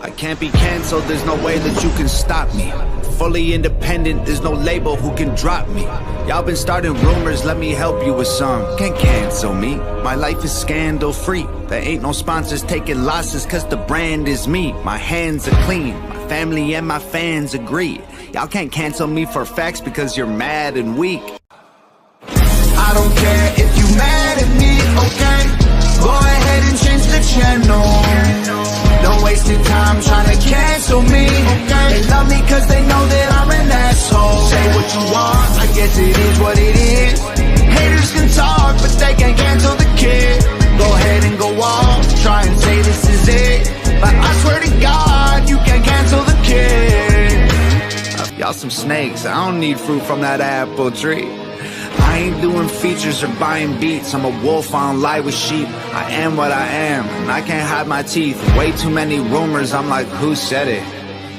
I can't be canceled, there's no way that you can stop me. Fully independent, there's no label who can drop me. Y'all been starting rumors, let me help you with some. Can't cancel me, my life is scandal free. There ain't no sponsors taking losses cause the brand is me. My hands are clean, my family and my fans agree. Y'all can't cancel me for facts because you're mad and weak. I don't care if you mad at me, okay? Go ahead and change the channel. Don't waste your time trying to cancel me, okay? They love me cause they know that I'm an asshole. Say what you want, I guess it is what it is. Haters can talk, but they can't cancel the kid. Go ahead and go off, try and say this is it, but I swear to God, you can't cancel the kid. Y'all some snakes, I don't need fruit from that apple tree. I ain't doing features or buying beats. I'm a wolf, I don't lie with sheep. I am what I am, and I can't hide my teeth. Way too many rumors, I'm like, who said it?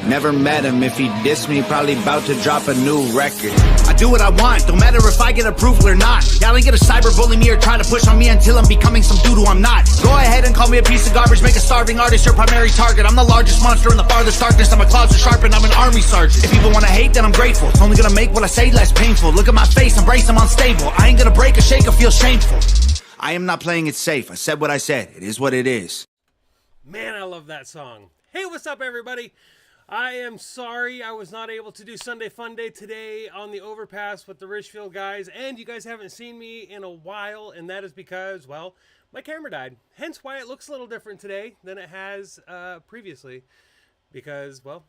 Never met him, if he dissed me, probably about to drop a new record. I do what I want, don't matter if I get approval or not. Y'all ain't gonna cyberbully me or try to push on me until I'm becoming some dude who I'm not. Go ahead and call me a piece of garbage, make a starving artist your primary target. I'm the largest monster in the farthest darkness, I'm a closet sharpened, I'm an army sergeant. If people wanna hate, then I'm grateful. It's only gonna make what I say less painful. Look at my face, embrace, I'm unstable. I ain't gonna break or shake or feel shameful. I am not playing it safe, I said what I said, it is what it is. Man, I love that song. Hey, what's up, everybody? I am sorry I was not able to do Sunday Fun Day today on the overpass with the Richfield guys, and you guys haven't seen me in a while, and that is because, well, my camera died. Hence why it looks a little different today than it has previously, because, well,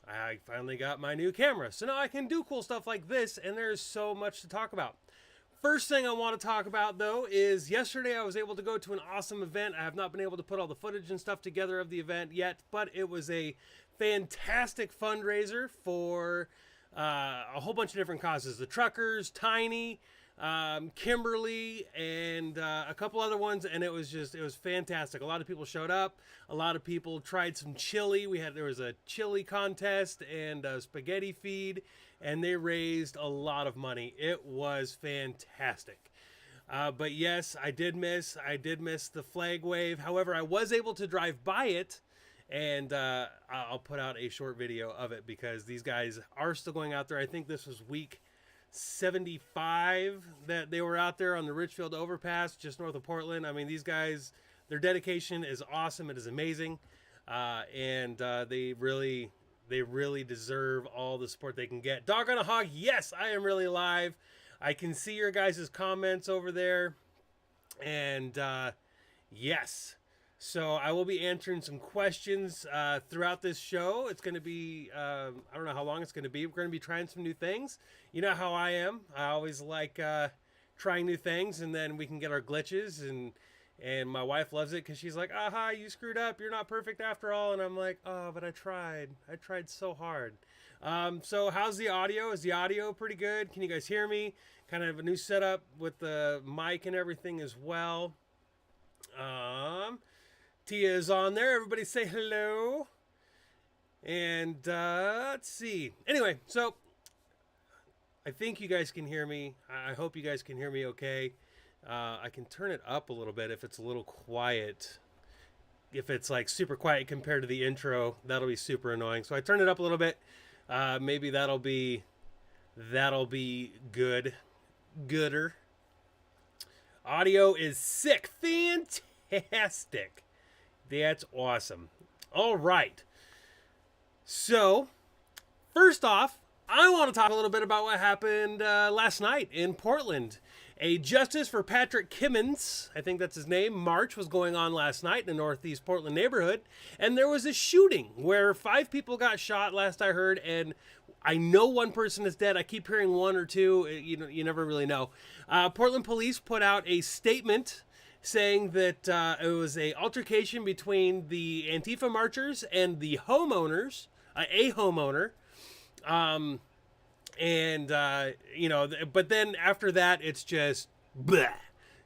I finally got my new camera. So now I can do cool stuff like this, and there's so much to talk about. First thing I want to talk about, though, is yesterday I was able to go to an awesome event. I have not been able to put all the footage and stuff together of the event yet, but it was a fantastic fundraiser for a whole bunch of different causes. The Truckers, Tiny, Kimberly, and a couple other ones, and it was fantastic. A lot of people showed up. A lot of people tried some chili. There was a chili contest and a spaghetti feed, and they raised a lot of money. It was fantastic. But yes, I did miss the flag wave. However, I was able to drive by it, and I'll put out a short video of it because these guys are still going out there. I think this was week 75 that they were out there on the Richfield overpass just north of Portland. I mean, these guys, their dedication is awesome. It is amazing. And they really deserve all the support they can get. Dog on a Hog, yes, I am really live. I can see your guys' comments over there. And yes. So I will be answering some questions throughout this show. It's going to be, I don't know how long it's going to be. We're going to be trying some new things. You know how I am. I always like trying new things, and then we can get our glitches. And my wife loves it because she's like, aha, you screwed up. You're not perfect after all. And I'm like, oh, but I tried. I tried so hard. So how's the audio? Is the audio pretty good? Can you guys hear me? Kind of a new setup with the mic and everything as well. Tia is on there. Everybody say hello. And let's see. Anyway, so I think you guys can hear me. I hope you guys can hear me okay. I can turn it up a little bit if it's a little quiet. If it's like super quiet compared to the intro, that'll be super annoying. So I turn it up a little bit. Maybe that'll be gooder. Audio is sick. Fantastic. That's awesome. All right. So, first off, I want to talk a little bit about what happened last night in Portland. A Justice for Patrick Kimmons, I think that's his name, march was going on last night in the Northeast Portland neighborhood. And there was a shooting where 5 people got shot, last I heard, and I know one person is dead. I keep hearing 1 or 2. You never really know. Portland police put out a statement saying that it was a altercation between the Antifa marchers and the homeowners, a homeowner. But then after that, it's just bleh.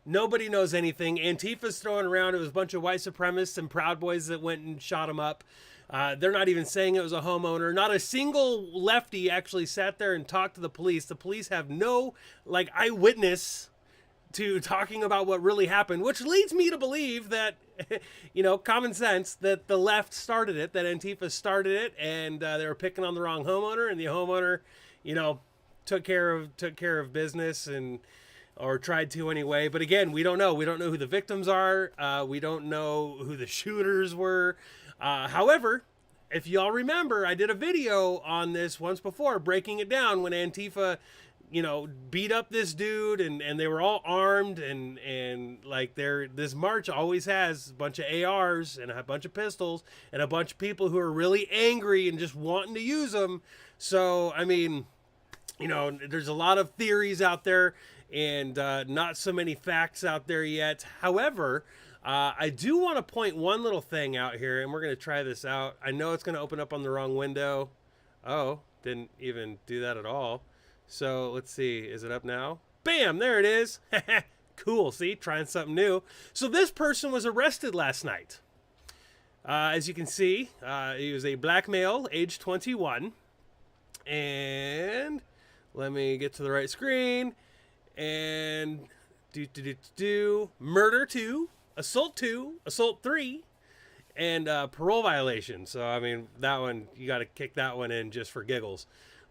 Nobody knows anything. Antifa's throwing around. It was a bunch of white supremacists and Proud Boys that went and shot him up. They're not even saying it was a homeowner. Not a single lefty actually sat there and talked to the police. The police have no eyewitness to talking about what really happened, which leads me to believe that common sense that the left started it, that Antifa started it, and they were picking on the wrong homeowner, and the homeowner, took care of business or tried to anyway. But again, we don't know. We don't know who the victims are. We don't know who the shooters were. However, if y'all remember, I did a video on this once before, breaking it down when Antifa, beat up this dude and they were all armed and like this march always has a bunch of ARs and a bunch of pistols and a bunch of people who are really angry and just wanting to use them. So, I mean, there's a lot of theories out there and not so many facts out there yet. However, I do want to point one little thing out here, and we're going to try this out. I know it's going to open up on the wrong window. Oh, didn't even do that at all. So let's see. Is it up now? Bam! There it is. Cool. See? Trying something new. So this person was arrested last night. As you can see, he was a black male, age 21. And let me get to the right screen. And murder 2, assault 2, assault 3, and parole violation. So, I mean, that one, you got to kick that one in just for giggles.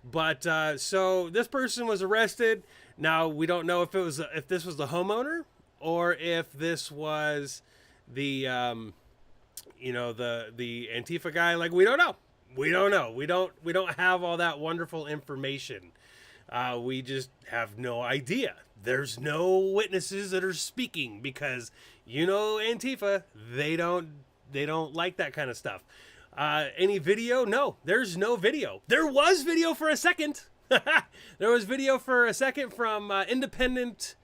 But so this person was arrested. Now we don't know if this was the homeowner or if this was the the Antifa guy. Like, we don't know. We don't have all that wonderful information. We just have no idea. There's no witnesses that are speaking because Antifa, they don't like that kind of stuff. Any video? No, there's no video. There was video for a second. There was video for a second from Independent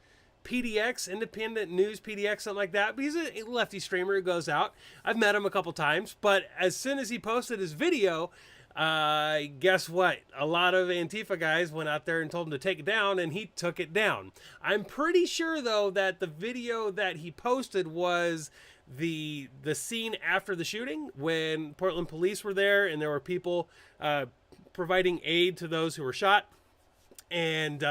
News PDX, something like that. But he's a lefty streamer who goes out. I've met him a couple times. But as soon as he posted his video, guess what? A lot of Antifa guys went out there and told him to take it down, and he took it down. I'm pretty sure, though, that the video that he posted was the scene after the shooting when Portland police were there and there were people providing aid to those who were shot. And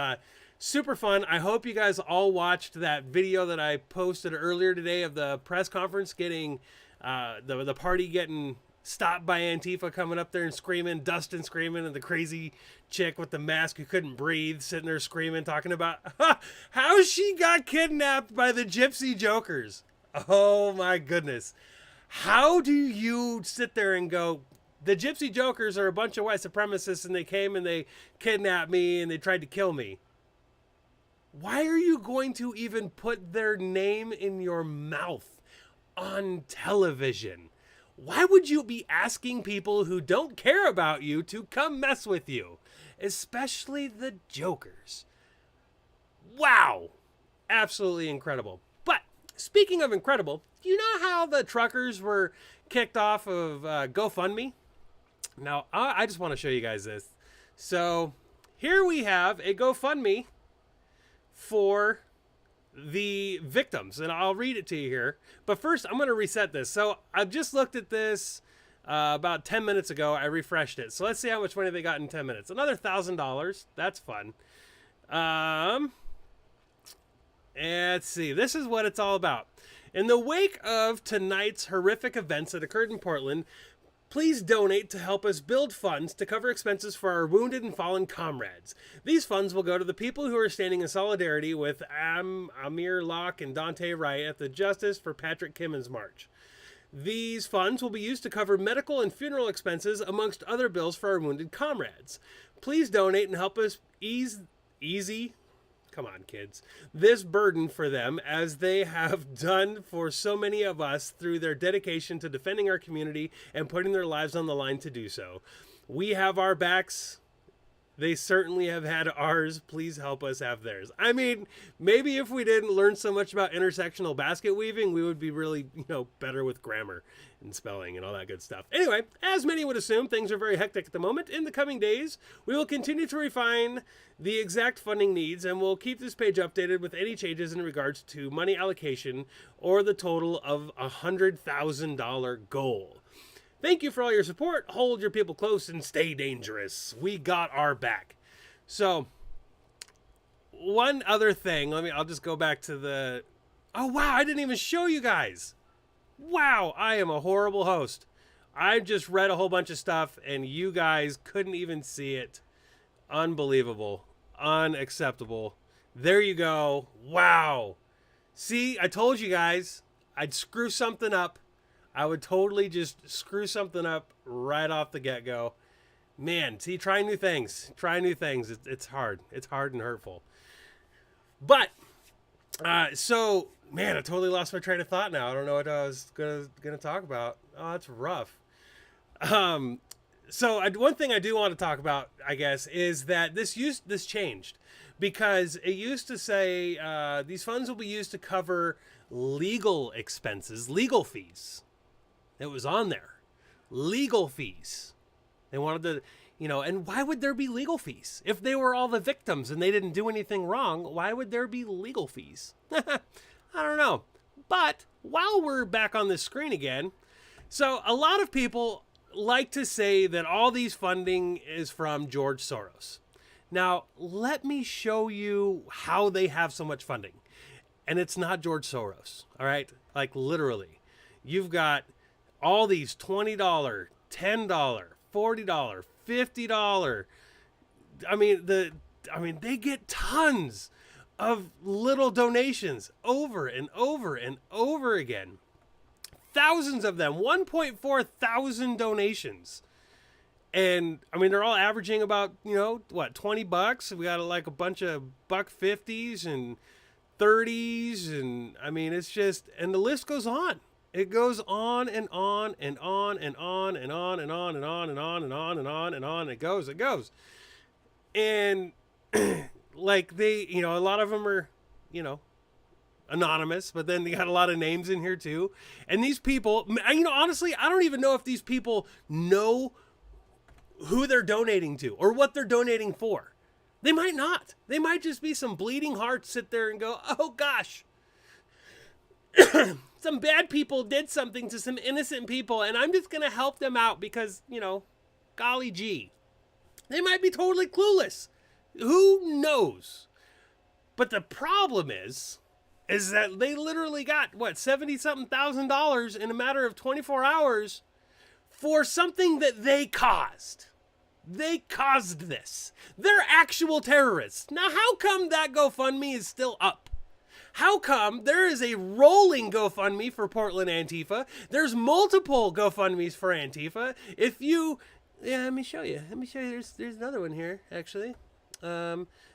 super fun. I hope you guys all watched that video that I posted earlier today of the press conference getting the party getting stopped by Antifa coming up there and screaming, Dustin screaming, and the crazy chick with the mask who couldn't breathe sitting there screaming, talking about how she got kidnapped by the Gypsy Jokers. Oh my goodness. How do you sit there and go, the Gypsy Jokers are a bunch of white supremacists and they came and they kidnapped me and they tried to kill me? Why are you going to even put their name in your mouth on television? Why would you be asking people who don't care about you to come mess with you? Especially the Jokers. Wow. Absolutely incredible. But speaking of incredible, you know how the truckers were kicked off of GoFundMe? Now, I just want to show you guys this. So here we have a GoFundMe for the victims, and I'll read it to you here. But first, I'm going to reset this. So I've just looked at this about 10 minutes ago. I refreshed it. So let's see how much money they got in 10 minutes. Another $1,000. That's fun. And let's see. This is what it's all about. In the wake of tonight's horrific events that occurred in Portland, please donate to help us build funds to cover expenses for our wounded and fallen comrades. These funds will go to the people who are standing in solidarity with Amir Locke and Dante Wright at the Justice for Patrick Kimmons March. These funds will be used to cover medical and funeral expenses, amongst other bills for our wounded comrades. Please donate and help us ease this burden for them, as they have done for so many of us through their dedication to defending our community and putting their lives on the line to do so. We have our backs. They certainly have had ours. Please help us have theirs. I mean, maybe if we didn't learn so much about intersectional basket weaving, we would be really, better with grammar and spelling and all that good stuff. Anyway, as many would assume, things are very hectic at the moment. In the coming days, we will continue to refine the exact funding needs, and we'll keep this page updated with any changes in regards to money allocation or the total of $100,000 goal. Thank you for all your support. Hold your people close and stay dangerous. We got our back. So, one other thing. I'll just go back to the... Oh, wow, I didn't even show you guys. Wow, I am a horrible host. I just read a whole bunch of stuff and you guys couldn't even see it. Unbelievable. Unacceptable. There you go. Wow. See, I told you guys I'd screw something up. I would totally just screw something up right off the get-go. Man, see, try new things. Try new things. It's hard. It's hard and hurtful. But, so, man, I totally lost my train of thought now. I don't know what I was gonna talk about. Oh, that's rough. So one thing I do want to talk about, I guess, is that this changed. Because it used to say these funds will be used to cover legal expenses, legal fees. It was on there. Legal fees. They wanted to, and why would there be legal fees? If they were all the victims and they didn't do anything wrong, why would there be legal fees? I don't know. But while we're back on this screen again, so a lot of people like to say that all these funding is from George Soros. Now, let me show you how they have so much funding. And it's not George Soros, all right? Like, literally. You've got all these $20, $10, $40, $50. I mean, they get tons of little donations over and over and over again. Thousands of them, 1.4 thousand donations. And I mean, they're all averaging about, $20. We got like a bunch of $1.50s and 30s. And I mean, it's just, and the list goes on. It goes on and on and on and on and on and on and on and on and on and on and on. It goes. And like they, a lot of them are, anonymous, but then they got a lot of names in here too. And these people, honestly, I don't even know if these people know who they're donating to or what they're donating for. They might not. They might just be some bleeding hearts sit there and go, oh gosh, some bad people did something to some innocent people and I'm just going to help them out because, golly gee. They might be totally clueless. Who knows? But the problem is that they literally got, $70-something thousand in a matter of 24 hours for something that they caused. They caused this. They're actual terrorists. Now, how come that GoFundMe is still up? How come there is a rolling GoFundMe for Portland Antifa? There's multiple GoFundMes for Antifa. Let me show you. There's another one here, actually.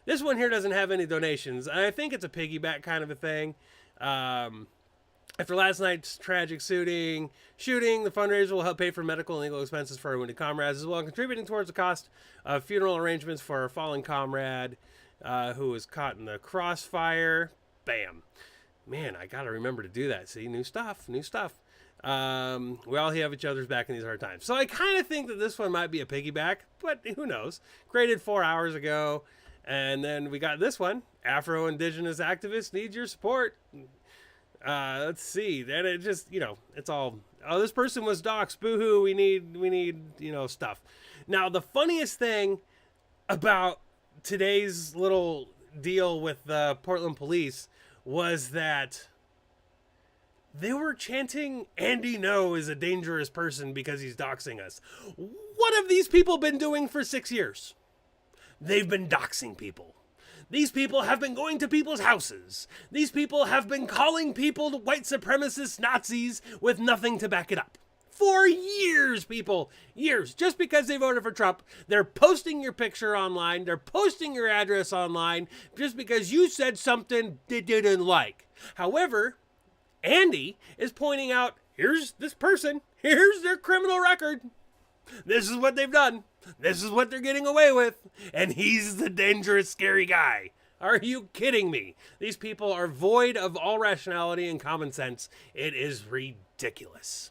This one here doesn't have any donations. I think it's a piggyback kind of a thing. After last night's tragic shooting, the fundraiser will help pay for medical and legal expenses for our wounded comrades, as well as contributing towards the cost of funeral arrangements for our fallen comrade who was caught in the crossfire. Bam. Man, I got to remember to do that. See, new stuff. We all have each other's back in these hard times. So I kind of think that this one might be a piggyback, but who knows? Created 4 hours ago. And then we got this one. Afro-Indigenous activists need your support. Let's see. Then it just, it's all, oh, this person was doxxed. Boo-hoo. We need, stuff. Now, the funniest thing about today's little deal with the Portland police was that they were chanting, Andy No is a dangerous person because he's doxing us. What have these people been doing for 6 years? They've been doxing people. These people have been going to people's houses. These people have been calling people white supremacist Nazis with nothing to back it up. For years, people. Years. Just because they voted for Trump, they're posting your picture online. They're posting your address online just because you said something they didn't like. However, Andy is pointing out, here's this person. Here's their criminal record. This is what they've done. This is what they're getting away with. And he's the dangerous, scary guy. Are you kidding me? These people are void of all rationality and common sense. It is ridiculous.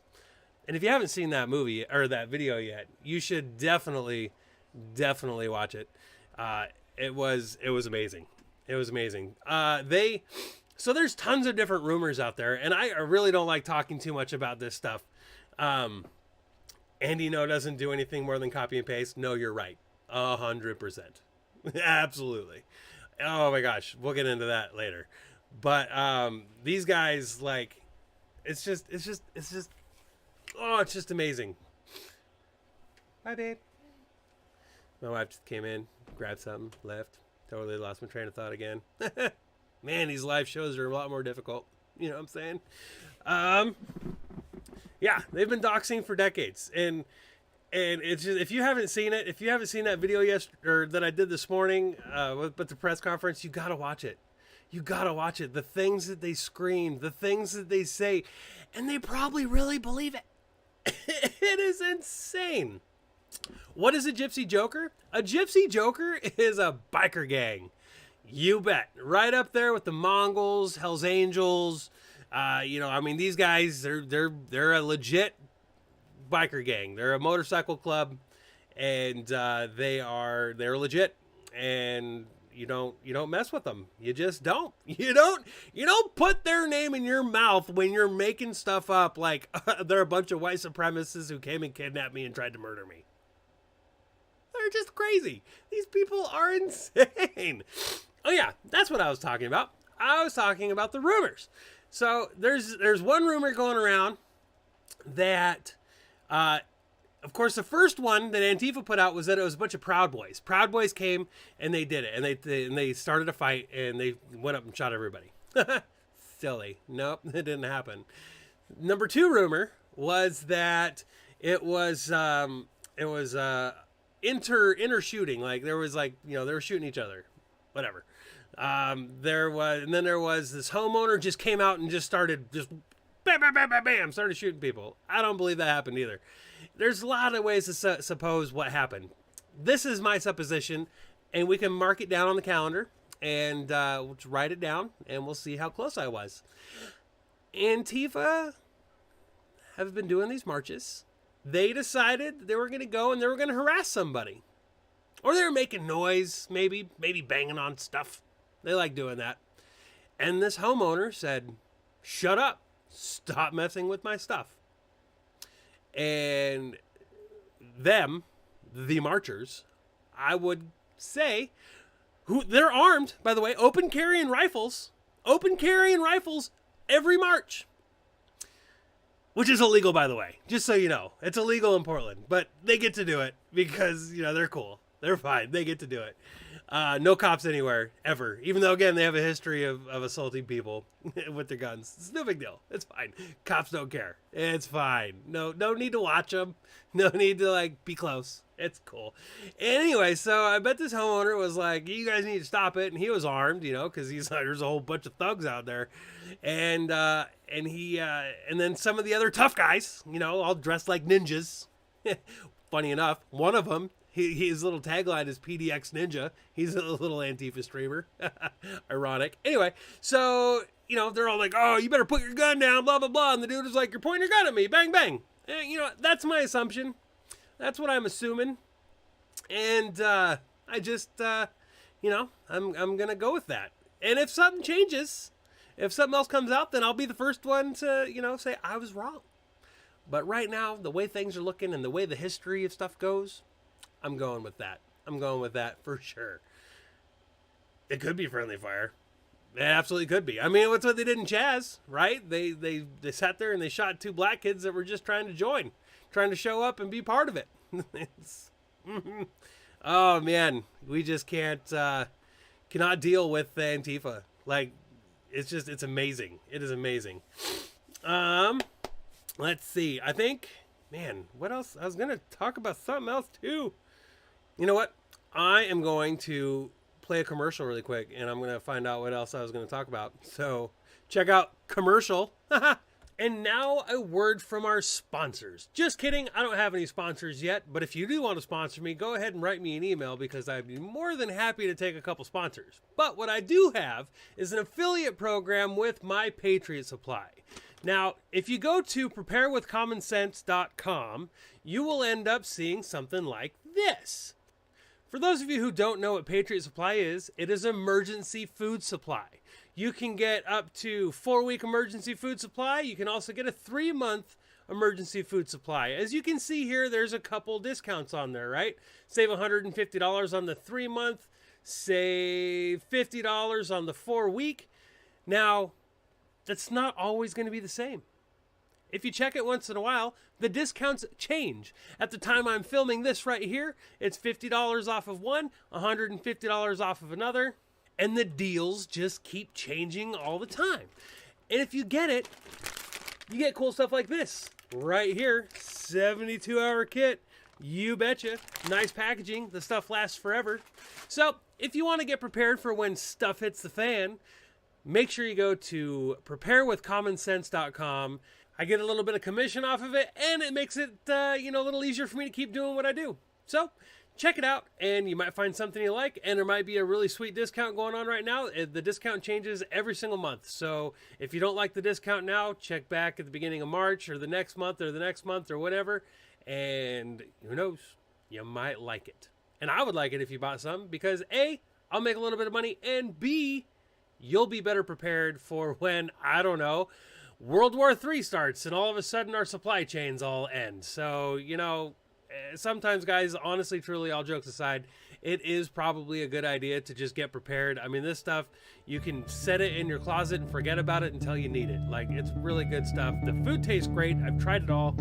And if you haven't seen that movie or that video yet, you should definitely watch it. It was amazing. It was amazing. So there's tons of different rumors out there, and I really don't like talking too much about this stuff. Andy No doesn't do anything more than copy and paste. No, you're right. 100%. Absolutely. Oh my gosh. We'll get into that later. But these guys, like, It's just, oh, it's just amazing. Hi, babe. My wife just came in, grabbed something, left. Totally lost my train of thought again. Man, these live shows are a lot more difficult. You know what I'm saying? Yeah, they've been doxing for decades, and it's just, if you haven't seen it, if you haven't seen that video or that I did this morning, with the press conference, you gotta watch it. You gotta watch it. The things that they scream, the things that they say, and they probably really believe it. It is insane. What is a gypsy joker? A gypsy joker is a biker gang. You bet. Right up there with the Mongols, Hells Angels. These guys, they're a legit biker gang. They're a motorcycle club, and they're legit. And you don't mess with them. You just don't. You don't put their name in your mouth when you're making stuff up like they're a bunch of white supremacists who came and kidnapped me and tried to murder me. They're just crazy. These people are insane. Oh yeah, that's what I was talking about. I was talking about the rumors. So there's one rumor going around that, of course, the first one that Antifa put out was that it was a bunch of Proud Boys. Proud Boys came and they did it, and they started a fight and they went up and shot everybody. Silly. Nope, it didn't happen. Number two rumor was that it was inter shooting, like there was they were shooting each other, whatever. There was this homeowner just came out and just started just bam, bam, bam, bam, bam, started shooting people. I don't believe that happened either. There's a lot of ways to suppose what happened. This is my supposition, and we can mark it down on the calendar and we'll just write it down and we'll see how close I was. Antifa have been doing these marches. They decided they were going to go and they were going to harass somebody. Or they were making noise, maybe banging on stuff. They like doing that. And this homeowner said, "Shut up. Stop messing with my stuff." And them, the marchers, I would say, they're armed, by the way, open carrying rifles every march. Which is illegal, by the way, just so you know. It's illegal in Portland, but they get to do it because, they're cool. They're fine. They get to do it. No cops anywhere, ever. Even though, again, they have a history of assaulting people with their guns. It's no big deal. It's fine. Cops don't care. It's fine. No need to watch them. No need to, be close. It's cool. Anyway, so I bet this homeowner was like, "You guys need to stop it." And he was armed, because he's like, there's a whole bunch of thugs out there. And then some of the other tough guys, all dressed like ninjas. Funny enough, one of them, his little tagline is PDX Ninja. He's a little Antifa streamer. Ironic. Anyway, so, they're all like, "Oh, you better put your gun down, blah, blah, blah." And the dude is like, "You're pointing your gun at me. Bang, bang." And, that's my assumption. That's what I'm assuming. And I just, I'm going to go with that. And if something changes, if something else comes out, then I'll be the first one to, say I was wrong. But right now, the way things are looking and the way the history of stuff goes, I'm going with that. I'm going with that for sure. It could be friendly fire. It absolutely could be. I mean, that's what they did in Chaz, right? They sat there and they shot two black kids that were just trying to join, trying to show up and be part of it. Oh man, we just cannot deal with Antifa. It's amazing. It is amazing. Let's see. I think, man, what else? I was going to talk about something else too. You know what? I am going to play a commercial really quick, and I'm going to find out what else I was going to talk about. So check out commercial. And now a word from our sponsors. Just kidding. I don't have any sponsors yet, but if you do want to sponsor me, go ahead and write me an email because I'd be more than happy to take a couple sponsors. But what I do have is an affiliate program with My Patriot Supply. Now, if you go to preparewithcommonsense.com, you will end up seeing something like this. For those of you who don't know what Patriot Supply is, it is emergency food supply. You can get up to 4-week emergency food supply. You can also get a 3-month emergency food supply. As you can see here, there's a couple discounts on there, right? Save $150 on the 3-month, save $50 on the 4-week. Now, that's not always going to be the same. if you check it once in a while, the discounts change. At the time I'm filming this right here, it's $50 off of one, $150 off of another, and the deals just keep changing all the time. And if you get it, you get cool stuff like this right here, 72-hour kit. You betcha. Nice packaging. The stuff lasts forever. So if you want to get prepared for when stuff hits the fan, make sure you go to preparewithcommonsense.com. I get a little bit of commission off of it, and it makes it a little easier for me to keep doing what I do. So check it out, and you might find something you like, and there might be a really sweet discount going on right now. The discount changes every single month. So if you don't like the discount now, check back at the beginning of March or the next month or whatever, and who knows, you might like it. And I would like it if you bought some, because A, I'll make a little bit of money, and B, you'll be better prepared for when, I don't know, World War III starts and all of a sudden our supply chains all end. So, sometimes, guys, honestly, truly, all jokes aside, it is probably a good idea to just get prepared. I mean, this stuff, you can set it in your closet and forget about it until you need it. Like, it's really good stuff. The food tastes great. I've tried it all.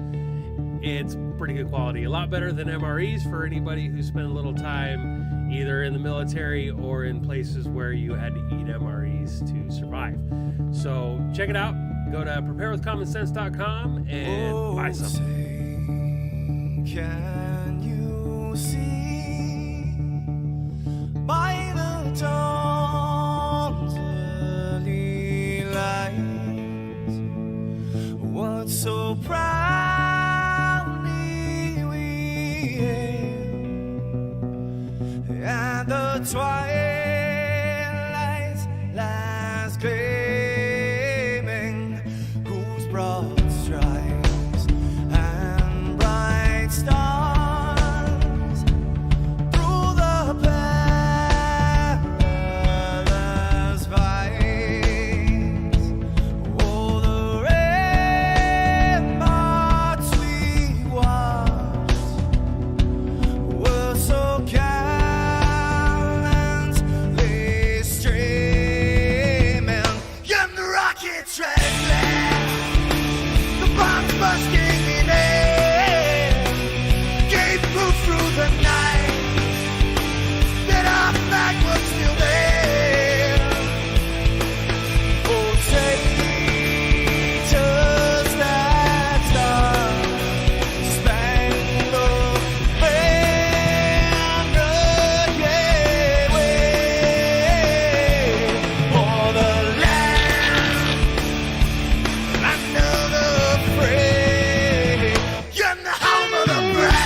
It's pretty good quality. A lot better than MREs for anybody who spent a little time either in the military or in places where you had to eat MREs to survive. So check it out. Go to preparewithcommonsense.com and buy some. Can you see by the dawn's early light what so proudly we hailed at the twilight's last gleaming, whose broad stripes and bright stars through the perilous fights, oh, the ramparts we watched were so gallantly streaming, and the rockets red, the bombs bursting in air gave proof through the night that our flag was still there. Oh, take us that star-spangled banner, yeah, wave for the land under the fray, and the home of the brave.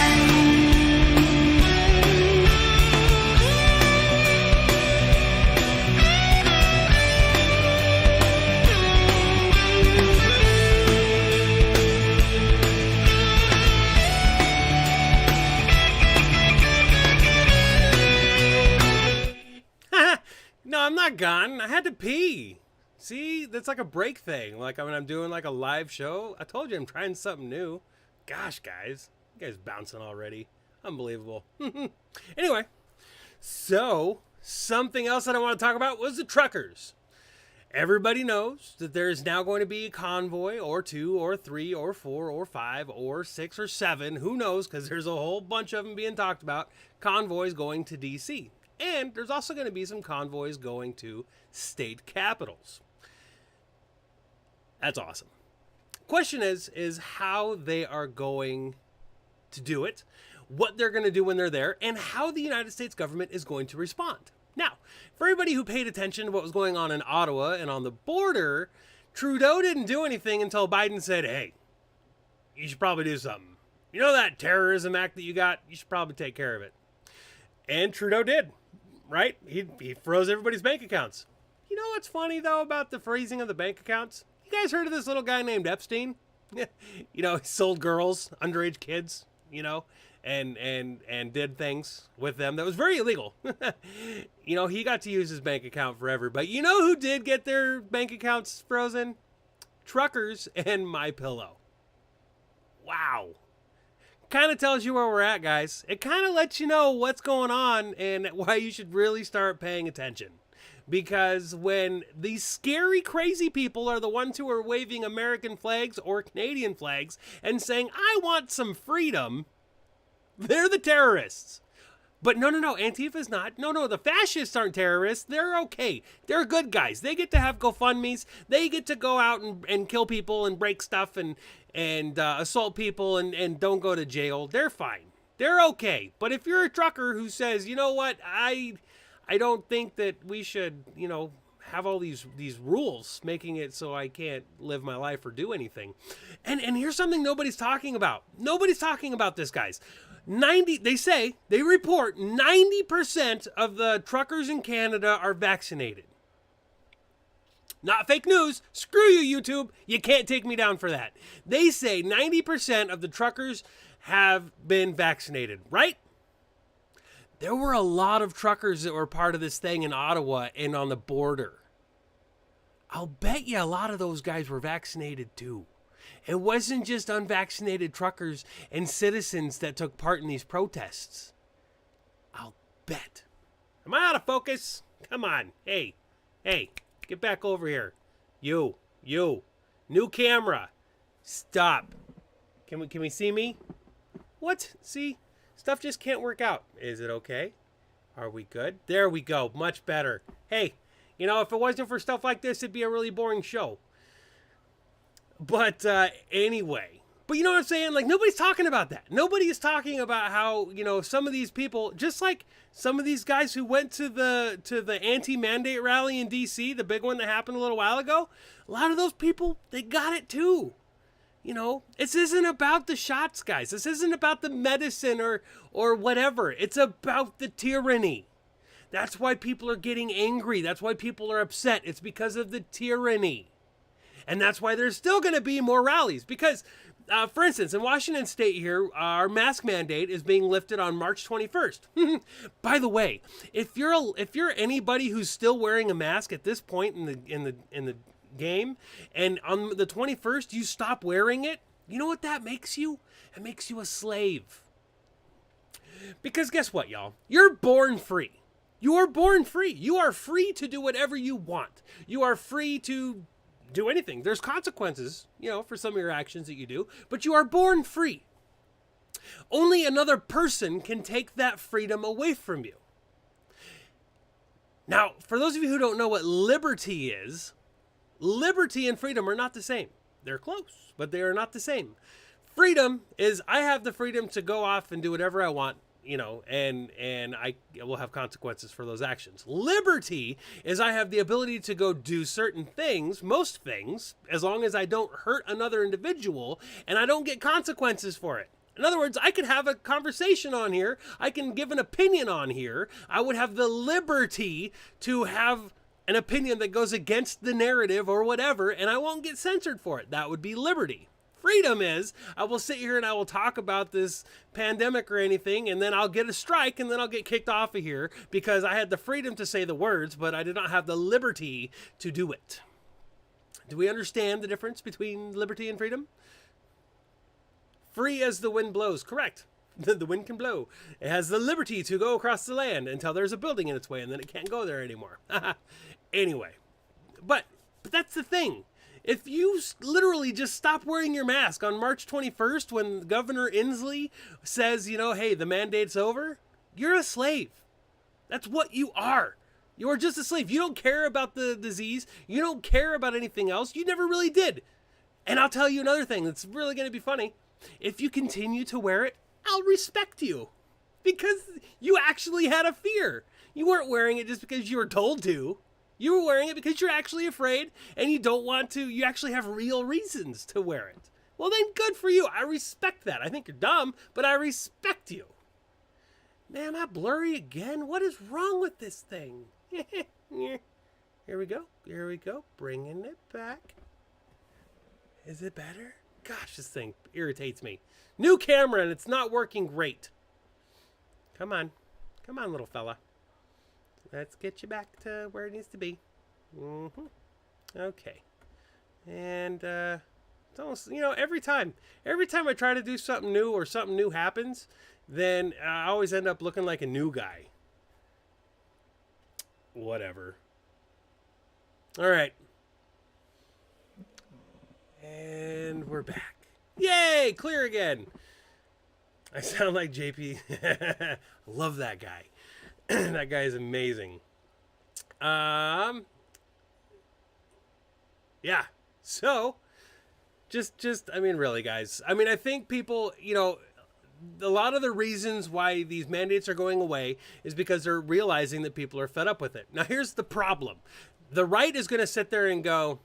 No, I'm not gone. I had to pee. See, that's like a break thing. Like when I'm doing like a live show. I told you I'm trying something new. Gosh, guys. You guys bouncing already. Unbelievable. Anyway, so something else that I want to talk about was the truckers. Everybody knows that there is now going to be a convoy or 2 or 3 or 4 or 5 or 6 or 7. Who knows? Because there's a whole bunch of them being talked about. Convoys going to D.C. And there's also going to be some convoys going to state capitals. That's awesome. Question is how they are going to do it, what they're going to do when they're there, and how the United States government is going to respond. Now, for everybody who paid attention to what was going on in Ottawa and on the border, Trudeau didn't do anything until Biden said, hey, you should probably do something. You know that terrorism act that you got? You should probably take care of it. And Trudeau did, right? He froze everybody's bank accounts. You know what's funny, though, about the freezing of the bank accounts? You guys heard of this little guy named Epstein? He sold girls, underage kids, and did things with them that was very illegal. He got to use his bank account forever. But you know who did get their bank accounts frozen? Truckers and MyPillow. Wow. Kind of tells you where we're at, guys. It kind of lets you know what's going on and why you should really start paying attention. Because when these scary, crazy people are the ones who are waving American flags or Canadian flags and saying, I want some freedom, they're the terrorists. But no, Antifa's not. No, the fascists aren't terrorists. They're okay. They're good guys. They get to have GoFundMes. They get to go out and kill people and break stuff and assault people and don't go to jail. They're fine. They're okay. But if you're a trucker who says, you know what, I don't think that we should, have all these rules making it so I can't live my life or do anything. And here's something nobody's talking about. Nobody's talking about this, guys. They report 90% of the truckers in Canada are vaccinated. Not fake news. Screw you, YouTube. You can't take me down for that. They say 90% of the truckers have been vaccinated, right? There were a lot of truckers that were part of this thing in Ottawa and on the border. I'll bet you a lot of those guys were vaccinated too. It wasn't just unvaccinated truckers and citizens that took part in these protests. I'll bet. Am I out of focus? Come on. Hey, get back over here. You. New camera. Stop. Can we see me? What? See? Stuff just can't work out. Is it okay? Are we good? There we go. Much better. Hey, if it wasn't for stuff like this, it'd be a really boring show. But anyway, but you know what I'm saying? Like, nobody's talking about that. Nobody is talking about how, some of these people, just like some of these guys who went to the anti-mandate rally in D.C., the big one that happened a little while ago, a lot of those people, they got it too. This isn't about the shots, guys. This isn't about the medicine or whatever. It's about the tyranny. That's why people are getting angry. That's why people are upset. It's because of the tyranny. And that's why there's still going to be more rallies. Because, for instance, in Washington State here, our mask mandate is being lifted on March 21st. By the way, if you're anybody who's still wearing a mask at this point in the game, and on the 21st you stop wearing it, you know what that makes you? It makes you a slave. Because guess what, y'all? You're born free. You are born free. You are free to do whatever you want. You are free to do anything. There's consequences, for some of your actions that you do, but you are born free. Only another person can take that freedom away from you. Now, for those of you who don't know what liberty is, liberty and freedom are not the same. They're close, but they are not the same. Freedom is I have the freedom to go off and do whatever I want, and I will have consequences for those actions. Liberty is I have the ability to go do certain things, most things, as long as I don't hurt another individual and I don't get consequences for it. In other words, I could have a conversation on here. I can give an opinion on here. I would have the liberty to have an opinion that goes against the narrative or whatever, and I won't get censored for it. That would be liberty. Freedom is, I will sit here and I will talk about this pandemic or anything, and then I'll get a strike, and then I'll get kicked off of here because I had the freedom to say the words, but I did not have the liberty to do it. Do we understand the difference between liberty and freedom? Free as the wind blows, correct. The wind can blow. It has the liberty to go across the land until there's a building in its way, and then it can't go there anymore. Anyway, but that's the thing. If you literally just stop wearing your mask on March 21st when Governor Inslee says, hey, the mandate's over, you're a slave. That's what you are. You are just a slave. You don't care about the disease. You don't care about anything else. You never really did. And I'll tell you another thing that's really going to be funny. If you continue to wear it, I'll respect you because you actually had a fear. You weren't wearing it just because you were told to. You were wearing it because you're actually afraid and you don't want to. You actually have real reasons to wear it. Well, then good for you. I respect that. I think you're dumb, but I respect you. Man, am I blurry again? What is wrong with this thing? Here we go. Bringing it back. Is it better? Gosh, this thing irritates me. New camera and it's not working great. Come on, little fella. Let's get you back to where it needs to be. Okay. And it's almost, every time I try to do something new or something new happens, then I always end up looking like a new guy. Whatever. All right. And we're back. Yay! Clear again. I sound like JP. Love that guy. That guy is amazing. Yeah. So, I mean, really, guys. I mean, I think people, a lot of the reasons why these mandates are going away is because they're realizing that people are fed up with it. Now, here's the problem. The right is going to sit there and go,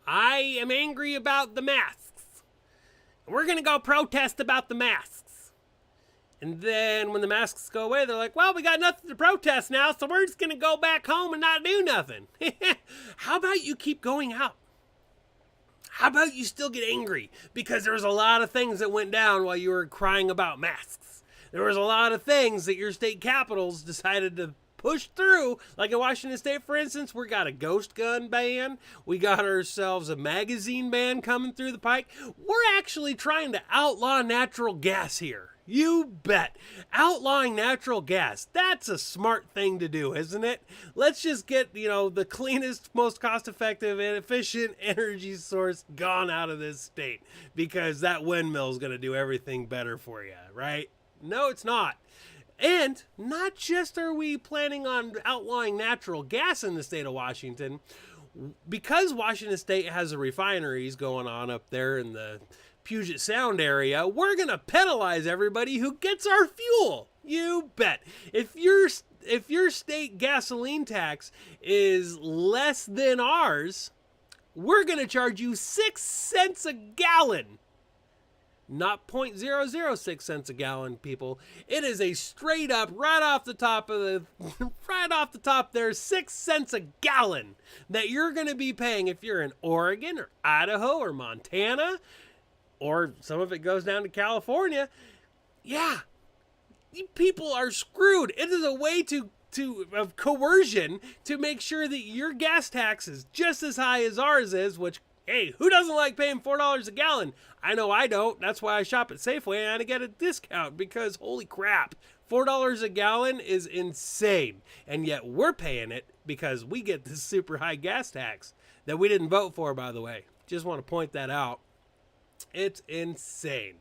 I am angry about the masks. We're going to go protest about the masks. And then when the masks go away, they're like, well, we got nothing to protest now, so we're just going to go back home and not do nothing. How about you keep going out? How about you still get angry? Because there was a lot of things that went down while you were crying about masks. There was a lot of things that your state capitals decided to push through. Like in Washington State, for instance, we got a ghost gun ban. We got ourselves a magazine ban coming through the pike. We're actually trying to outlaw natural gas here. You bet. Outlawing natural gas. That's a smart thing to do, isn't it? Let's just get, the cleanest, most cost-effective and efficient energy source gone out of this state. Because that windmill is going to do everything better for you, right? No, it's not. And not just are we planning on outlawing natural gas in the state of Washington, because Washington State has the refineries going on up there in the Puget Sound area, we're going to penalize everybody who gets our fuel. You bet. If your state gasoline tax is less than ours, we're going to charge you 6 cents a gallon. Not 0.006 cents a gallon, people. It is a straight up, right off the top there, 6 cents a gallon that you're going to be paying if you're in Oregon or Idaho or Montana, or some of it goes down to California. Yeah, people are screwed. It is a way of coercion to make sure that your gas tax is just as high as ours is, which, hey, who doesn't like paying $4 a gallon? I know I don't. That's why I shop at Safeway and I get a discount because, holy crap, $4 a gallon is insane. And yet we're paying it because we get this super high gas tax that we didn't vote for, by the way. Just want to point that out. It's insane.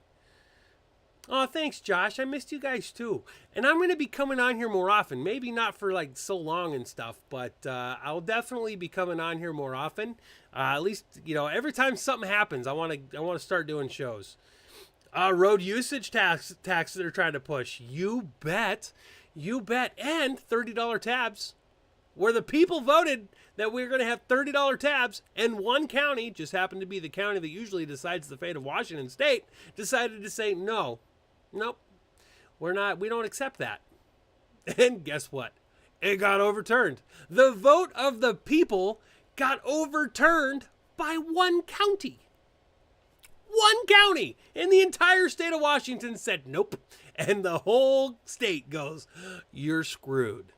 Oh, thanks, Josh. I missed you guys too. And I'm going to be coming on here more often. Maybe not for like so long and stuff, but I'll definitely be coming on here more often. At least, every time something happens, I want to start doing shows. Road usage tax that they're trying to push. You bet. And $30 tabs. Where the people voted that we're going to have $30 tabs, and one county, just happened to be the county that usually decides the fate of Washington State, decided to say no. Nope. We don't accept that. And guess what? It got overturned. The vote of the people got overturned by one county. One county in the entire state of Washington said nope. And the whole state goes, you're screwed.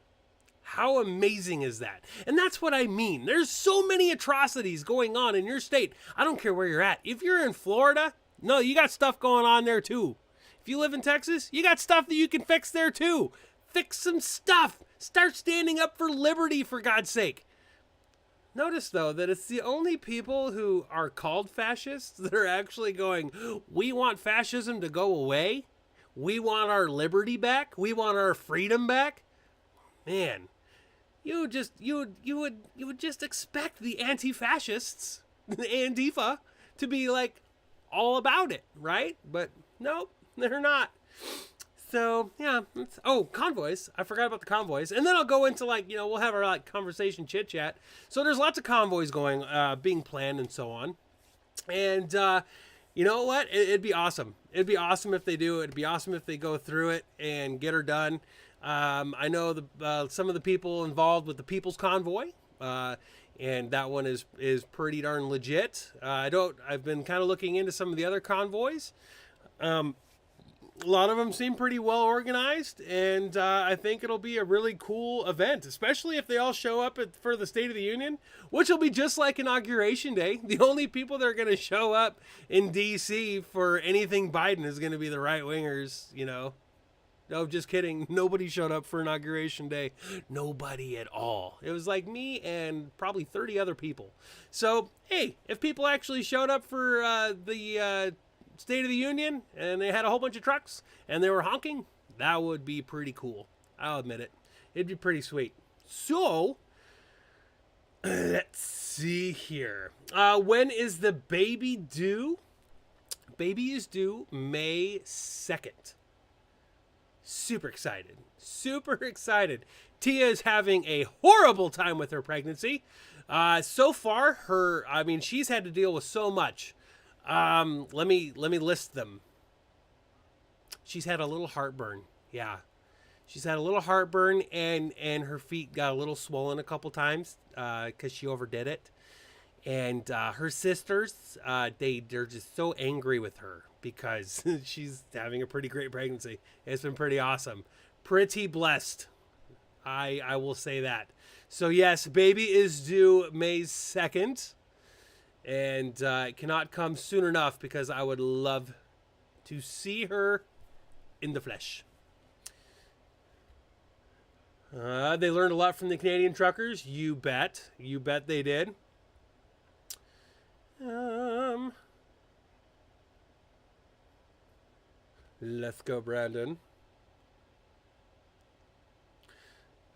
How amazing is that? And that's what I mean. There's so many atrocities going on in your state. I don't care where you're at. If you're in Florida, no, you got stuff going on there too. If you live in Texas, you got stuff that you can fix there too. Fix some stuff. Start standing up for liberty, for God's sake. Notice, though, that it's the only people who are called fascists that are actually going, we want fascism to go away. We want our liberty back. We want our freedom back. Man, you would just expect the anti-fascists, the AntiFa, to be like all about it, right? But nope, they're not. So yeah. Convoys. I forgot about the convoys, and then I'll go into we'll have our conversation chit chat. So there's lots of convoys being planned and so on, and you know what? It'd be awesome. It'd be awesome if they do it. It'd be awesome if they go through it and get her done. I know some of the people involved with the People's Convoy, and that one is pretty darn legit. I've been kind of looking into some of the other convoys. A lot of them seem pretty well organized, and I think it'll be a really cool event, especially if they all show up for the State of the Union, which will be just like Inauguration Day. The only people that are going to show up in D.C. for anything Biden is going to be the right-wingers, No, just kidding. Nobody showed up for Inauguration Day. Nobody at all. It was like me and probably 30 other people. So, hey, if people actually showed up for the State of the Union and they had a whole bunch of trucks and they were honking, that would be pretty cool. I'll admit it. It'd be pretty sweet. So, let's see here. When is the baby due? Baby is due May 2nd. Super excited. Super excited. Tia is having a horrible time with her pregnancy. So far, she's had to deal with so much. Let me list them. She's had a little heartburn. Yeah. She's had a little heartburn and her feet got a little swollen a couple times because she overdid it. And her sisters, they're just so angry with her because she's having a pretty great pregnancy. It's been pretty awesome. Pretty blessed. I will say that. So yes, baby is due May 2nd. And it cannot come soon enough because I would love to see her in the flesh. They learned a lot from the Canadian truckers. You bet. You bet they did. Let's go, Brandon.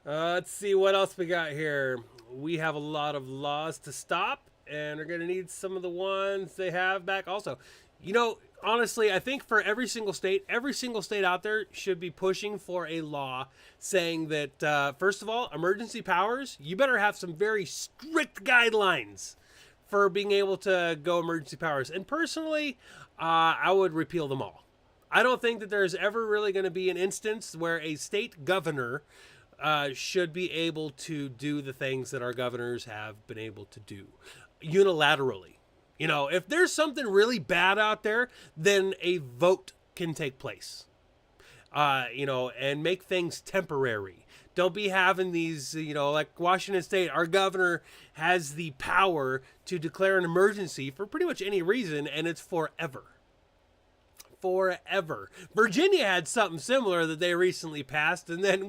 Let's see what else we got here. We have a lot of laws to stop, and we're going to need some of the ones they have back also. You know, honestly, I think for every single state out there should be pushing for a law saying that, first of all, emergency powers, you better have some very strict guidelines for being able to go emergency powers. And personally, I would repeal them all. I don't think that there's ever really going to be an instance where a state governor should be able to do the things that our governors have been able to do unilaterally. You know, if there's something really bad out there, then a vote can take place, and make things temporary. Don't be having these, like Washington State, our governor has the power to declare an emergency for pretty much any reason, and it's forever. Forever. Virginia had something similar that they recently passed, and then,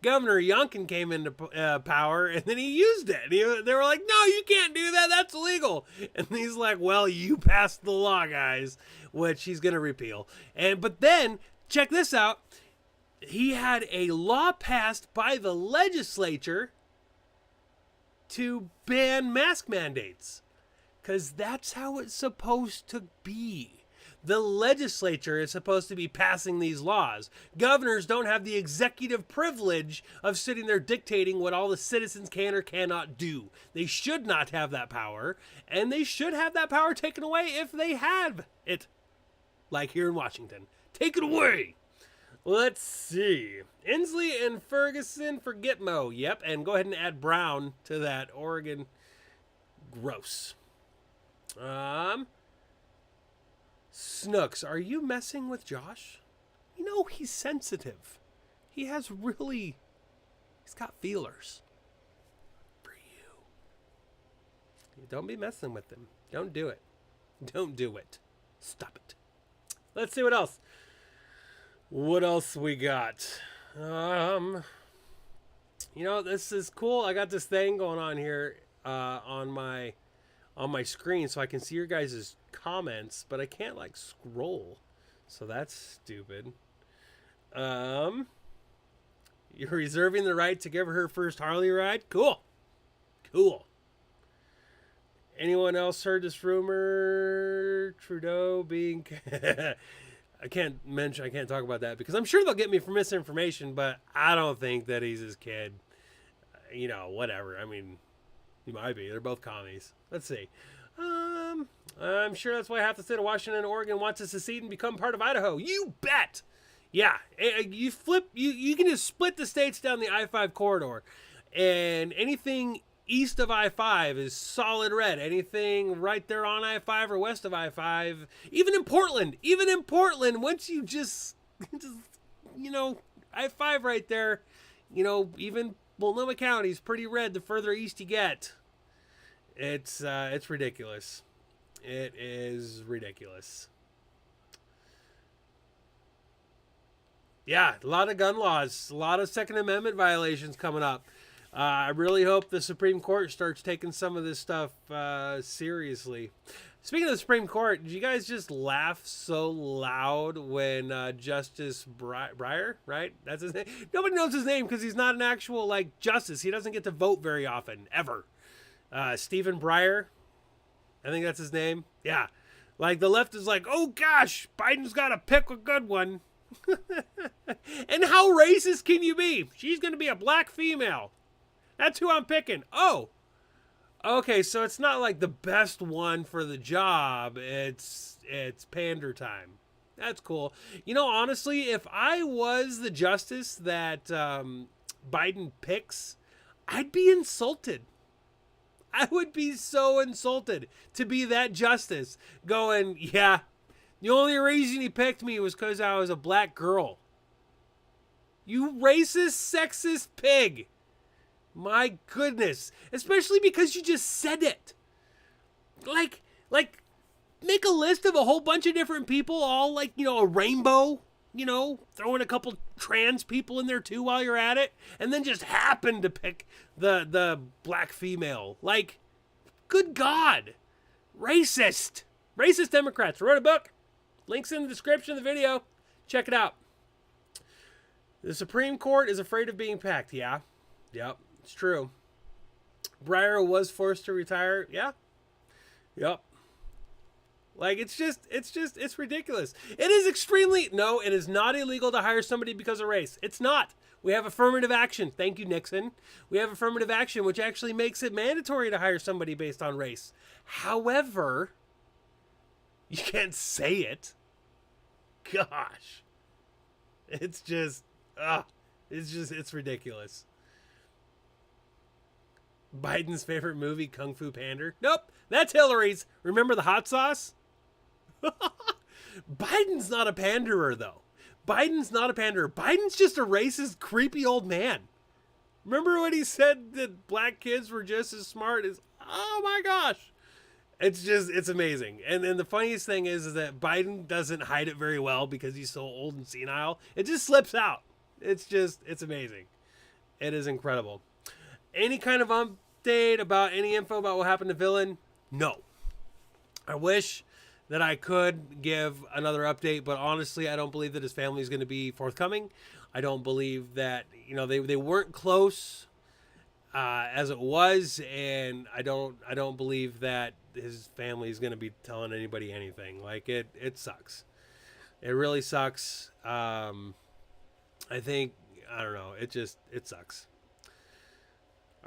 Governor Youngkin came into power, and then he used it. They were like, no, you can't do that. That's illegal. And he's like, well, you passed the law, guys, which he's going to repeal. But then, check this out. He had a law passed by the legislature to ban mask mandates, because that's how it's supposed to be. The legislature is supposed to be passing these laws. Governors don't have the executive privilege of sitting there dictating what all the citizens can or cannot do. They should not have that power, and they should have that power taken away if they have it. Like here in Washington. Take it away! Let's see. Inslee and Ferguson for Gitmo. Yep, and go ahead and add Brown to that. Oregon. Gross. Snooks, are you messing with Josh? You know, he's sensitive. He's got feelers for you. Don't be messing with him. Don't do it. Don't do it. Stop it. Let's see what else. What else we got? This is cool. I got this thing going on here on my screen so I can see your guys' comments, but I can't scroll. So that's stupid. You're reserving the right to give her first Harley ride? Cool. Anyone else heard this rumor? Trudeau being... I can't talk about that because I'm sure they'll get me for misinformation, but I don't think that he's his kid. Whatever. I mean, he might be. They're both commies. Let's see. I'm sure that's why half the state of Washington and Oregon wants to secede and become part of Idaho. You bet. Yeah. You can just split the states down the I-5 corridor, and anything east of I-5 is solid red. Anything right there on I-5 or west of I-5, even in Portland, once you just I-5 right there, even Multnomah County is pretty red the further east you get. It's ridiculous. It is ridiculous. Yeah, a lot of gun laws, a lot of Second Amendment violations coming up. I really hope the Supreme Court starts taking some of this stuff seriously. Speaking of the Supreme Court, did you guys just laugh so loud when Justice Breyer, right? That's his name. Nobody knows his name because he's not an actual like justice. He doesn't get to vote very often, ever. Stephen Breyer, I think that's his name. Yeah, like the left is like, oh gosh, Biden's got to pick a good one. And how racist can you be? She's going to be a black female. That's who I'm picking. Oh, okay, so it's not like the best one for the job. It's pander time. That's cool. You know, honestly, if I was the justice that Biden picks, I'd be insulted. I would be so insulted to be that justice going, yeah, the only reason he picked me was because I was a black girl. You racist, sexist pig. My goodness. Especially because you just said it. Like, make a list of a whole bunch of different people, all like, you know, a rainbow, you know, throw in a couple trans people in there too while you're at it, and then just happen to pick the black female. Like, good God. Racist. Racist Democrats. I wrote a book. Links in the description of the video. Check it out. The Supreme Court is afraid of being packed. Yeah. Yep. It's true. Breyer was forced to retire. Yeah. Yep. Like, it's ridiculous. It is no, it is not illegal to hire somebody because of race. It's not. We have affirmative action. Thank you, Nixon. We have affirmative action, which actually makes it mandatory to hire somebody based on race. However, you can't say it. Gosh. It's ridiculous. Biden's favorite movie, Kung Fu Pander. Nope, that's Hillary's. Remember the hot sauce? Biden's not a panderer, though. Biden's not a panderer. Biden's just a racist, creepy old man. Remember when he said that black kids were just as smart as... Oh my gosh. It's amazing. And the funniest thing is that Biden doesn't hide it very well because he's so old and senile. It just slips out. It's amazing. It is incredible. Any kind of update about any info about what happened to Villain? No. I wish that I could give another update, but honestly, I don't believe that his family is going to be forthcoming. I don't believe that, you know, they weren't close as it was, and I don't believe that his family is going to be telling anybody anything. Like, it sucks. It really sucks. I don't know. It sucks.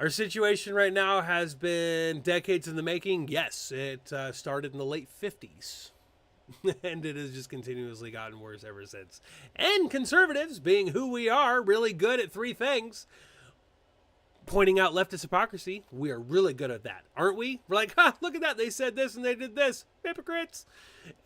Our situation right now has been decades in the making. Yes, it started in the late 50s. And it has just continuously gotten worse ever since. And conservatives, being who we are, really good at three things. Pointing out leftist hypocrisy. We are really good at that, aren't we? We're like, look at that. They said this and they did this. Hypocrites.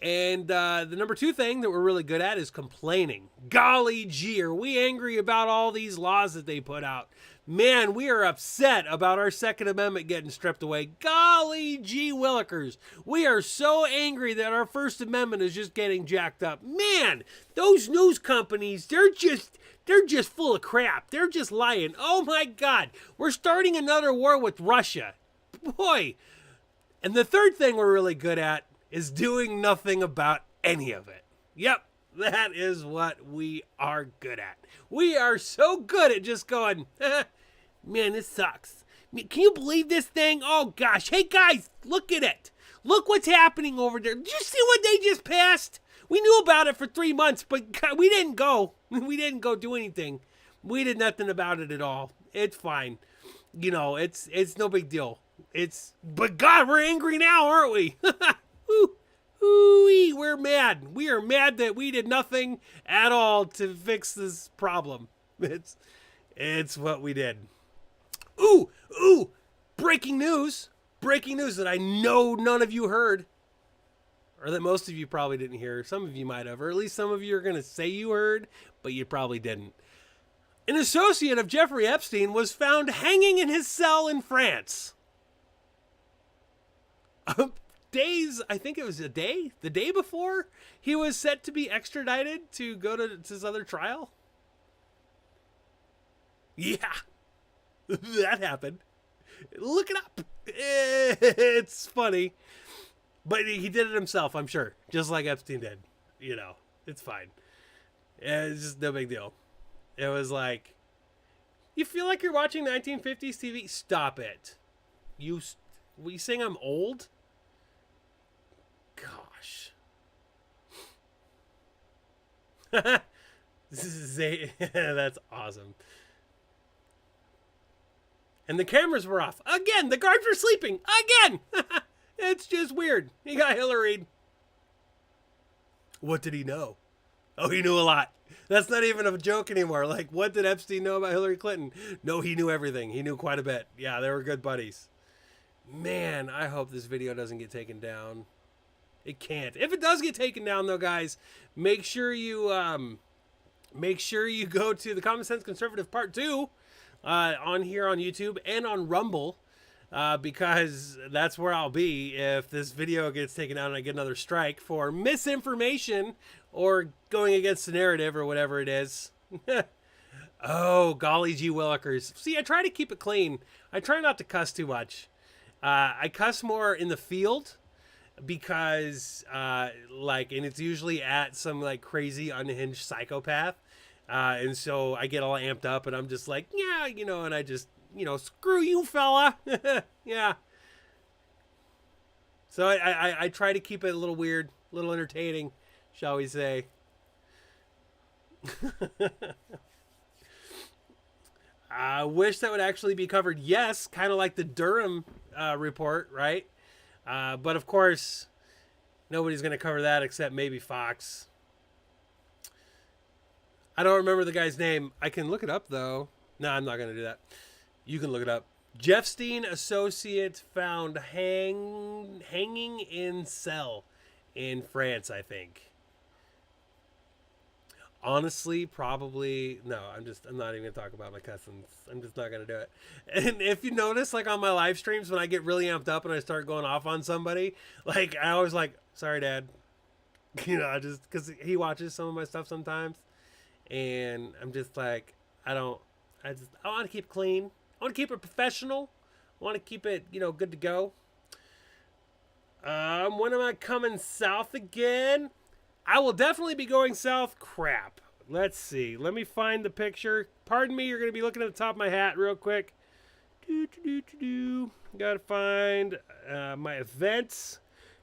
And the number two thing that we're really good at is complaining. Golly gee, are we angry about all these laws that they put out? Man, we are upset about our Second Amendment getting stripped away. Golly gee willikers. We are so angry that our First Amendment is just getting jacked up. Man, those news companies, they're just full of crap. They're just lying. Oh my God. We're starting another war with Russia. Boy. And the third thing we're really good at is doing nothing about any of it. Yep. That is what we are good at. We are so good at just going, man, this sucks. Can you believe this thing? Oh gosh. Hey guys, look at it. Look what's happening over there. Did you see what they just passed? We knew about it for 3 months, but we didn't go. We didn't go do anything. We did nothing about it at all. It's fine. You know, it's no big deal. But God, we're angry now, aren't we? We're mad. We are mad that we did nothing at all to fix this problem. It's what we did. Ooh, breaking news. Breaking news that I know none of you heard. Or that most of you probably didn't hear. Some of you might have, or at least some of you are going to say you heard, but you probably didn't. An associate of Jeffrey Epstein was found hanging in his cell in France. I think it was the day before he was set to be extradited to go to his other trial. Yeah, that happened. Look it up. It's funny. But he did it himself, I'm sure. Just like Epstein did. You know, it's fine. It's just no big deal. It was like, you feel like you're watching 1950s TV? Stop it. You saying I'm old? Gosh. That's awesome. And the cameras were off. Again, the guards were sleeping. Again. It's just weird. He got Hillary. What did he know? Oh, he knew a lot. That's not even a joke anymore. Like, what did Epstein know about Hillary Clinton? No, he knew everything. He knew quite a bit. Yeah, they were good buddies. Man, I hope this video doesn't get taken down. It can't. If it does get taken down, though, guys, make sure you go to the Common Sense Conservative Part 2 on here on YouTube and on Rumble. Because that's where I'll be if this video gets taken down and I get another strike for misinformation or going against the narrative or whatever it is. Oh, golly gee willikers. See, I try to keep it clean. I try not to cuss too much. I cuss more in the field because, and it's usually at some, crazy unhinged psychopath. And so I get all amped up and I'm just like, yeah, and I just, screw you, fella. Yeah. So I try to keep it a little weird, a little entertaining, shall we say. I wish that would actually be covered. Yes, kind of like the Durham report, right? But of course, nobody's going to cover that except maybe Fox. I don't remember the guy's name. I can look it up, though. No, I'm not going to do that. You can look it up. Jeffstein associate found hanging in cell in France, I think. Honestly, probably no. I'm not even gonna talk about my cousins. I'm just not gonna do it. And if you notice, on my live streams, when I get really amped up and I start going off on somebody, I always sorry, Dad. Just because he watches some of my stuff sometimes, and I'm just I want to keep it clean. I want to keep it professional. I want to keep it, good to go. When am I coming south again? I will definitely be going south. Crap. Let's see. Let me find the picture. Pardon me, you're going to be looking at the top of my hat real quick. Got to find my events.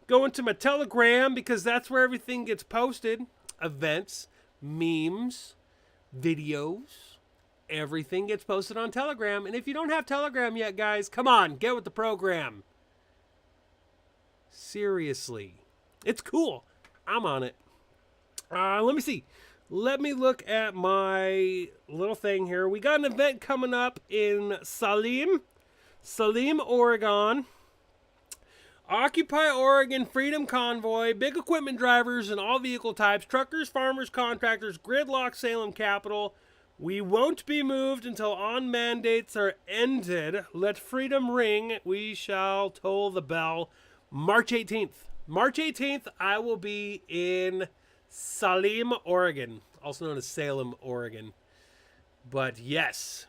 Go into my Telegram because that's where everything gets posted. Events, memes, videos. Everything gets posted on Telegram. And if you don't have Telegram yet, guys, come on, get with the program. Seriously. It's cool. I'm on it. Let me see. Let me look at my little thing here. We got an event coming up in Salim, Oregon. Occupy Oregon Freedom Convoy, big equipment drivers and all vehicle types, truckers, farmers, contractors, gridlock Salem Capital. We won't be moved until on mandates are ended. Let freedom ring. We shall toll the bell. March 18th. March 18th, I will be in Salim, Oregon, also known as Salem, Oregon. But yes,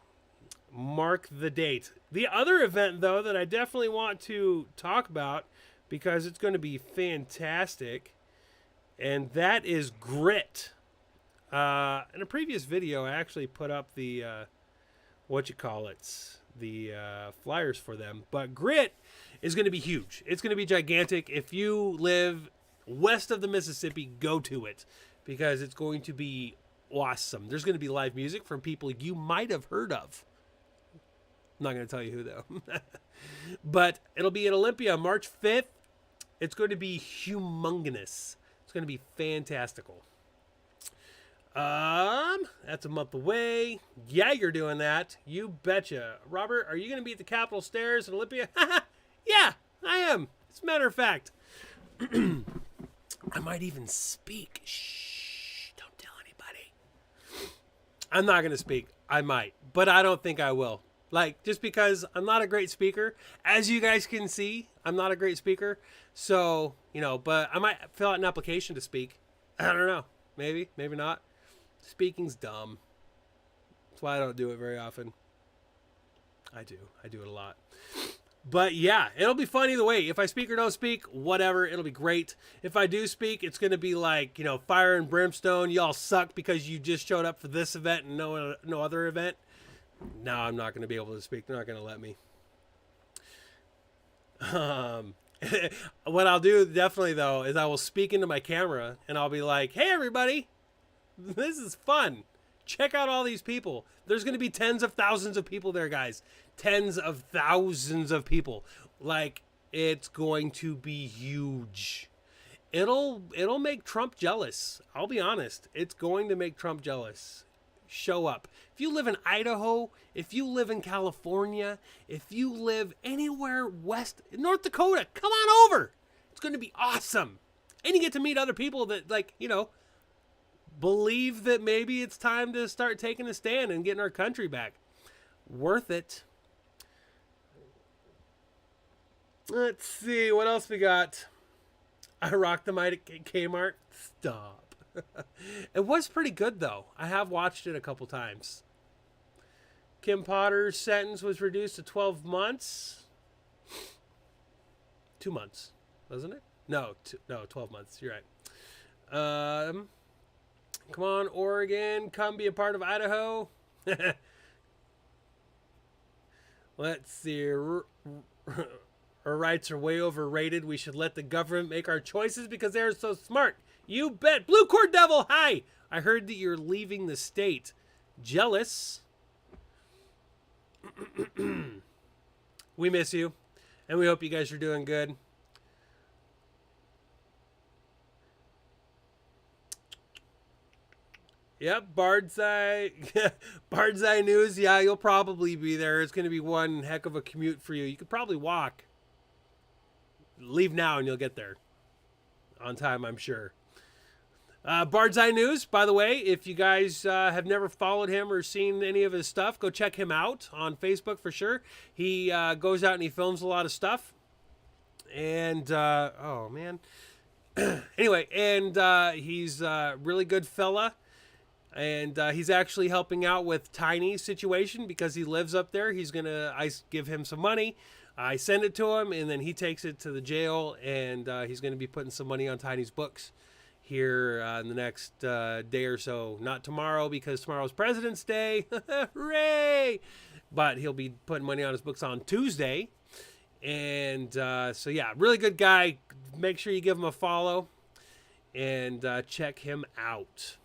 mark the date. The other event, though, that I definitely want to talk about because it's going to be fantastic, and that is Grit. In a previous video, I actually put up the, the flyers for them. But Grit is going to be huge. It's going to be gigantic. If you live west of the Mississippi, go to it because it's going to be awesome. There's going to be live music from people you might have heard of. I'm not going to tell you who, though. But it'll be in Olympia, March 5th. It's going to be humongous. It's going to be fantastical. That's a month away. Yeah, you're doing that. You betcha. Robert, are you going to be at the Capitol stairs in Olympia? Yeah, I am. As a matter of fact, I might even speak. Shh, don't tell anybody. I'm not going to speak. I might, but I don't think I will. Just because I'm not a great speaker. As you guys can see, I'm not a great speaker. So, but I might fill out an application to speak. I don't know. Maybe, maybe not. Speaking's dumb. That's why I don't do it very often. I do it a lot. But yeah, it'll be fun either way. If I speak or don't speak, whatever, it'll be great. If I do speak, it's going to be like, you know, fire and brimstone. Y'all suck because you just showed up for this event and no other event. No, I'm not going to be able to speak. They're not going to let me. What I'll do definitely though is I will speak into my camera and I'll be like, hey everybody, this is fun. Check out all these people. There's going to be tens of thousands of people there, guys. Tens of thousands of people. Like, it's going to be huge. It'll make Trump jealous. I'll be honest. It's going to make Trump jealous. Show up. If you live in Idaho, if you live in California, if you live anywhere west, North Dakota, come on over. It's going to be awesome. And you get to meet other people that, like, you know, believe that maybe it's time to start taking a stand and getting our country back. Worth it. Let's see, what else we got? I rocked the mic at Kmart. Stop. It was pretty good, though. I have watched it a couple times. Kim Potter's sentence was reduced to 12 months. 2 months, wasn't it? No, 12 months. You're right. Come on, Oregon. Come be a part of Idaho. Let's see. Our rights are way overrated. We should let the government make our choices because they're so smart. You bet. Blue Cord Devil, hi. I heard that you're leaving the state. Jealous. We miss you. And we hope you guys are doing good. Yep, Bard's Eye News. Yeah, you'll probably be there. It's going to be one heck of a commute for you. You could probably walk. Leave now and you'll get there on time, I'm sure. Bard's Eye News, by the way, if you guys have never followed him or seen any of his stuff, go check him out on Facebook for sure. He goes out and he films a lot of stuff. And, oh, man. Anyway, and he's a really good fella. And he's actually helping out with Tiny's situation because he lives up there. I give him some money. I send it to him, and then he takes it to the jail, and he's going to be putting some money on Tiny's books here in the next day or so. Not tomorrow because tomorrow's President's Day. Hooray! But he'll be putting money on his books on Tuesday. And so, yeah, really good guy. Make sure you give him a follow and check him out.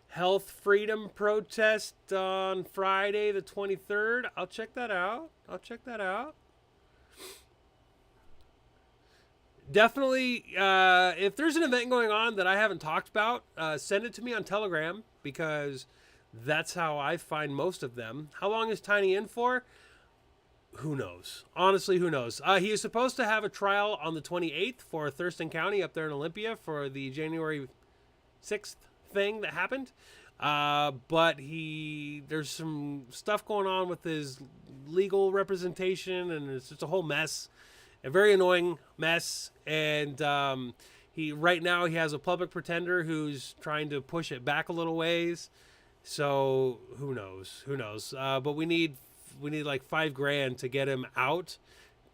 Health freedom protest on Friday the 23rd. I'll check that out. Definitely, if there's an event going on that I haven't talked about, send it to me on Telegram because that's how I find most of them. How long is Tiny in for? Who knows? Honestly, who knows? He is supposed to have a trial on the 28th for Thurston County up there in Olympia for the January 6th thing that happened. But there's some stuff going on with his legal representation and it's just a whole mess, a very annoying mess. And, right now he has a public pretender who's trying to push it back a little ways. So who knows? But we need like $5,000 to get him out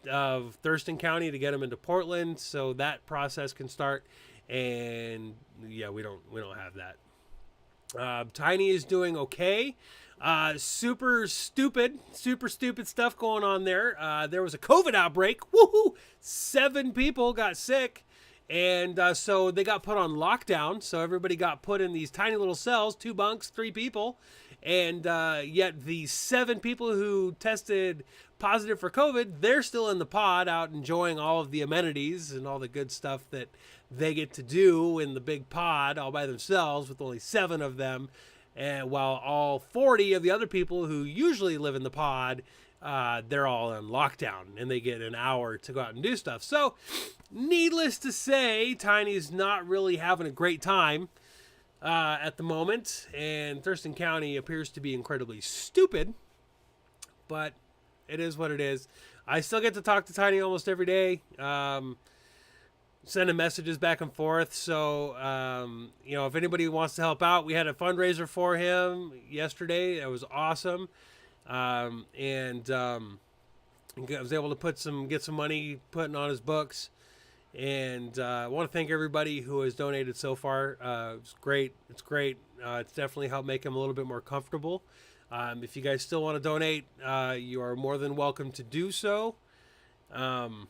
of Thurston County to get him into Portland. So that process can start. And yeah, we don't have that. Tiny is doing okay. Super stupid stuff going on there. There was a COVID outbreak. Woohoo! 7 people got sick. And so they got put on lockdown. So everybody got put in these tiny little cells, 2 bunks, 3 people. And yet the 7 people who tested positive for COVID, they're still in the pod out enjoying all of the amenities and all the good stuff that they get to do in the big pod all by themselves with only 7 of them. And while all 40 of the other people who usually live in the pod, they're all in lockdown and they get an hour to go out and do stuff. So needless to say, Tiny's not really having a great time at the moment. And Thurston County appears to be incredibly stupid, but it is what it is. I still get to talk to Tiny almost every day. sending messages back and forth. So, you know, if anybody wants to help out, we had a fundraiser for him yesterday. It was awesome. I was able to get some money putting on his books. And I want to thank everybody who has donated so far. It's great. It's great. It's definitely helped make him a little bit more comfortable. If you guys still want to donate, you are more than welcome to do so. Tiny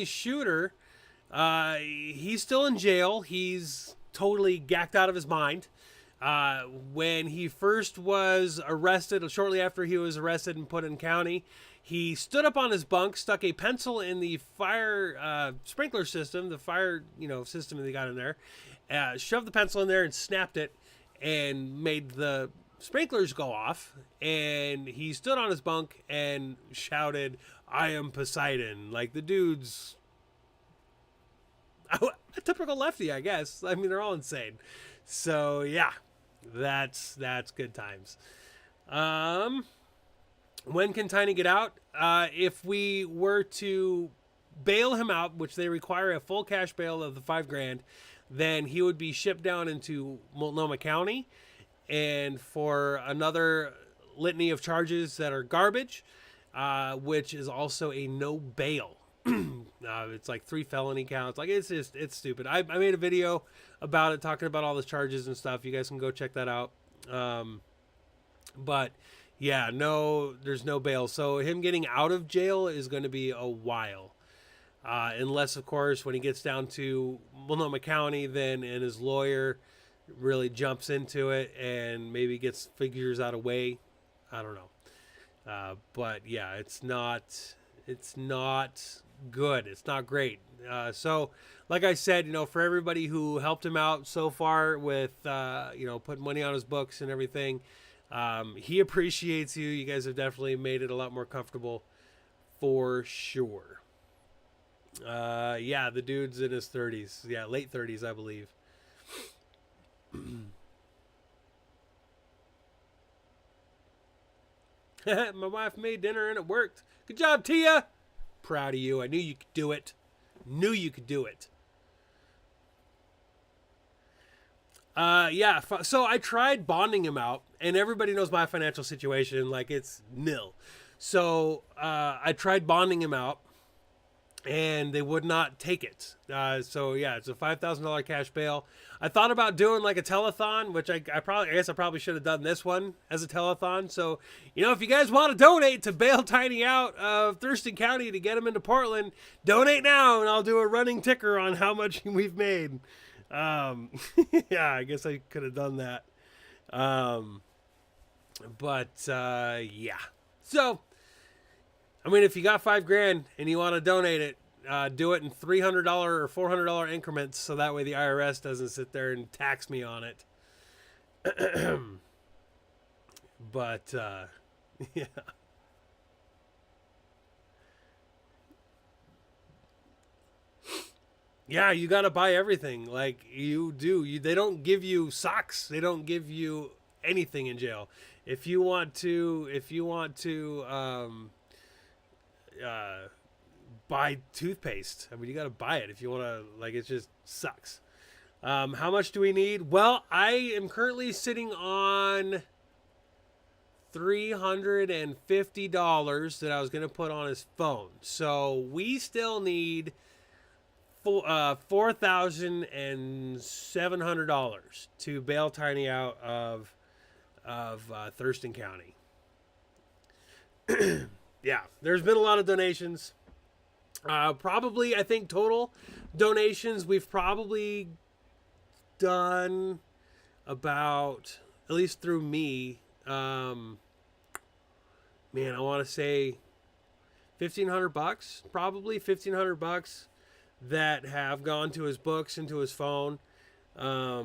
Shooter, he's still in jail. He's totally gacked out of his mind. When he first was arrested, shortly after he was arrested and put in county, he stood up on his bunk, stuck a pencil in the fire sprinkler system, the fire system that they got in there, shoved the pencil in there and snapped it, and made the sprinklers go off. And he stood on his bunk and shouted, "I am Poseidon!" Like, the dude's a typical lefty, I guess. I mean, they're all insane. So yeah, that's good times. When can Tiny get out? If we were to bail him out, which they require a full cash bail of the $5,000, then he would be shipped down into Multnomah County, and for another litany of charges that are garbage, which is also a no bail. It's like 3 felony counts. Like, it's stupid. I made a video about it, talking about all the charges and stuff. You guys can go check that out. But yeah, there's no bail. So him getting out of jail is going to be a while. Unless, of course, when he gets down to Multnomah County, and his lawyer really jumps into it and maybe figures out a way. I don't know. But yeah, it's not good. It's not great. So like I said, for everybody who helped him out so far with, putting money on his books and everything, he appreciates you. You guys have definitely made it a lot more comfortable for sure. Yeah, the dude's in his 30s. Yeah, late 30s, I believe. My wife made dinner and it worked. Good job, Tia. Proud of you. I knew you could do it. Yeah, so I tried bonding him out, and everybody knows my financial situation, like, it's nil. So I tried bonding him out, and they would not take it. So yeah, it's a $5,000 cash bail. I thought about doing like a telethon, which I guess I probably should have done this one as a telethon. So, if you guys want to donate to bail Tiny out of Thurston County to get him into Portland, donate now, and I'll do a running ticker on how much we've made. Yeah, I guess I could have done that. Yeah. So, I mean, if you got $5,000 and you want to donate it, do it in $300 or $400 increments, so that way the IRS doesn't sit there and tax me on it. But yeah. Yeah, you got to buy everything. Like, you do. They don't give you socks. They don't give you anything in jail. If you want to buy toothpaste, I mean, you got to buy it if you want to. Like, it just sucks. How much do we need? Well, I am currently sitting on $350 that I was going to put on his phone. So we still need $4,700 to bail Tiny out of Thurston County. Yeah, there's been a lot of donations. Probably, I think total donations, we've probably done about, at least through me, man, I want to say $1,500, probably $1,500 that have gone to his books and to his phone. Yeah,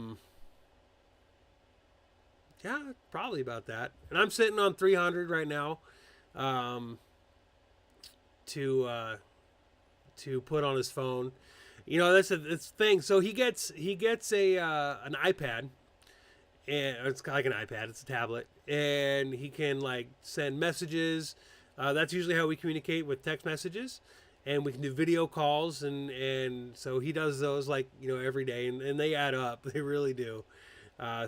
probably about that. And I'm sitting on 300 right now, to put on his phone. That's the thing. So he gets an iPad, and it's like an iPad. It's a tablet, and he can like send messages. That's usually how we communicate, with text messages. and we can do video calls, and so he does those like every day, and they add up. They really do.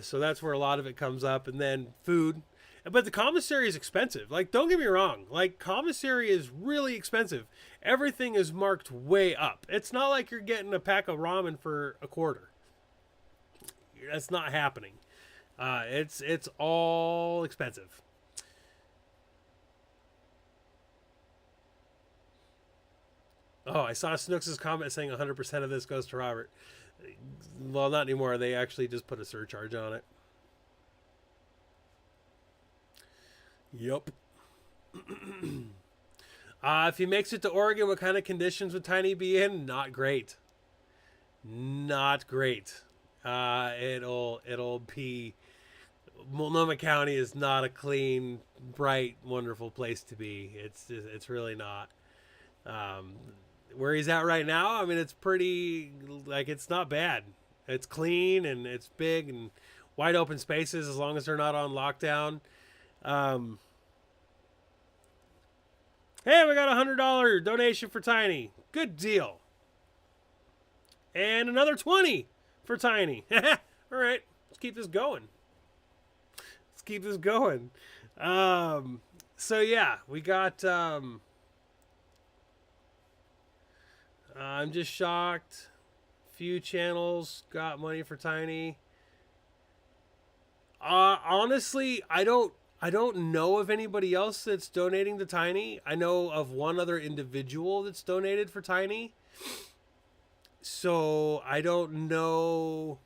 So that's where a lot of it comes up, and then food. But the commissary is expensive. Like, don't get me wrong. Like, commissary is really expensive. Everything is marked way up. It's not like you're getting a pack of ramen for $0.25. That's not happening. It's all expensive. Oh, I saw Snooks' comment saying 100% of this goes to Robert. Well, not anymore. They actually just put a surcharge on it. Yep. If he makes it to Oregon, what kind of conditions would Tiny be in? Not great. Not great. It'll be... Multnomah County is not a clean, bright, wonderful place to be. It's really not. Where he's at right now, I mean, it's pretty, like, it's not bad. It's clean, and it's big, and wide open spaces as long as they're not on lockdown. Hey, we got a $100 donation for Tiny. Good deal. And another 20 for Tiny. All right, let's keep this going. So yeah, we got, I'm just shocked. Few channels got money for Tiny. Honestly, I don't know of anybody else that's donating to Tiny. I know of one other individual that's donated for Tiny. So I don't know.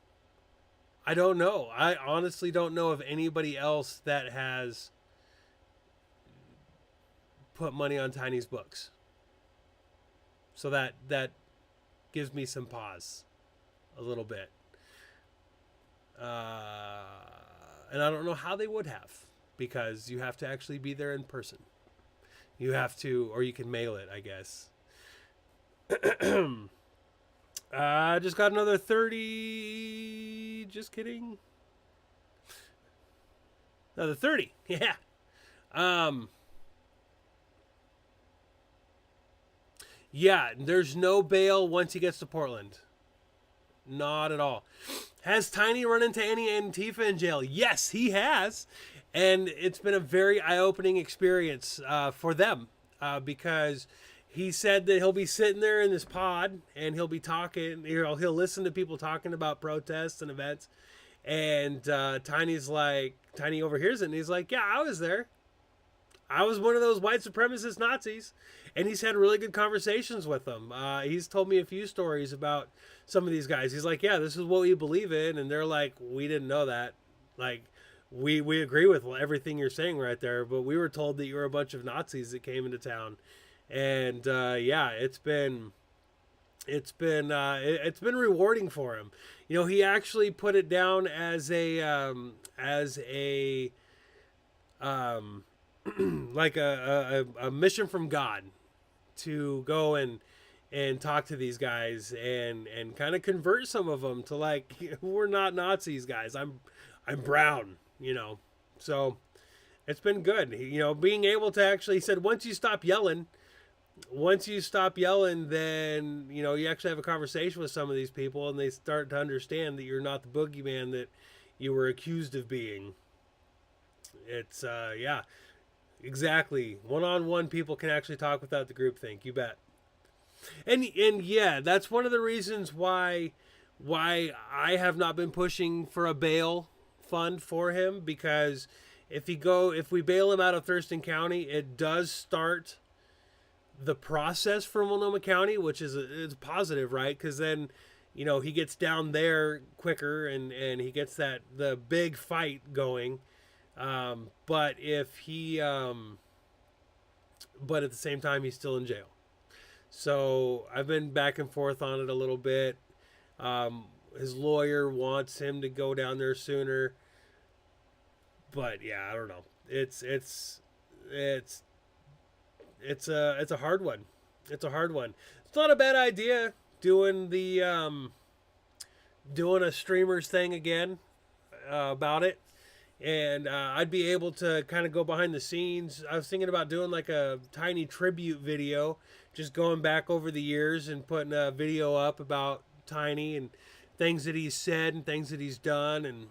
I honestly don't know of anybody else that has put money on Tiny's books. So that gives me some pause a little bit. And I don't know how they would have, because you have to actually be there in person. You have to, or you can mail it, I guess. I just got another 30. Just kidding. Another 30. Yeah. Yeah, there's no bail once he gets to Portland. Not at all. Has Tiny run into any Antifa in jail? Yes, he has. And it's been a very eye-opening experience for them, because he said that he'll be sitting there in this pod and he'll be talking, he'll listen to people talking about protests and events. And Tiny overhears it, and he's like, yeah, I was there. I was one of those white supremacist Nazis. And he's had really good conversations with them. He's told me a few stories about some of these guys. He's like, yeah, this is what we believe in. And they're like, we didn't know that. Like, we agree with everything you're saying right there, but we were told that you were a bunch of Nazis that came into town. And yeah, it's been rewarding for him. You know, he actually put it down as a like a mission from God to go and talk to these guys and kind of convert some of them to, like, we're not Nazis, guys. I'm brown, you know. So it's been good. You know, being able to actually, he said, once you stop yelling, then, you know, you actually have a conversation with some of these people and they start to understand that you're not the boogeyman that you were accused of being. It's, yeah, exactly. One-on-one people can actually talk without the groupthink. You bet. And yeah, that's one of the reasons why I have not been pushing for a bail fund for him, because if we bail him out of Thurston County, it does start the process for Multnomah County, which is it's positive, right? Because then, you know, he gets down there quicker and he gets the big fight going. But if he, but at the same time, he's still in jail. So I've been back and forth on it a little bit. His lawyer wants him to go down there sooner, but yeah, I don't know. It's a hard one. It's a hard one. It's not a bad idea doing a streamers thing again about it. and I'd be able to kind of go behind the scenes. I was thinking about doing like a tiny tribute video, just going back over the years and putting a video up about Tiny and things that he's said and things that he's done, and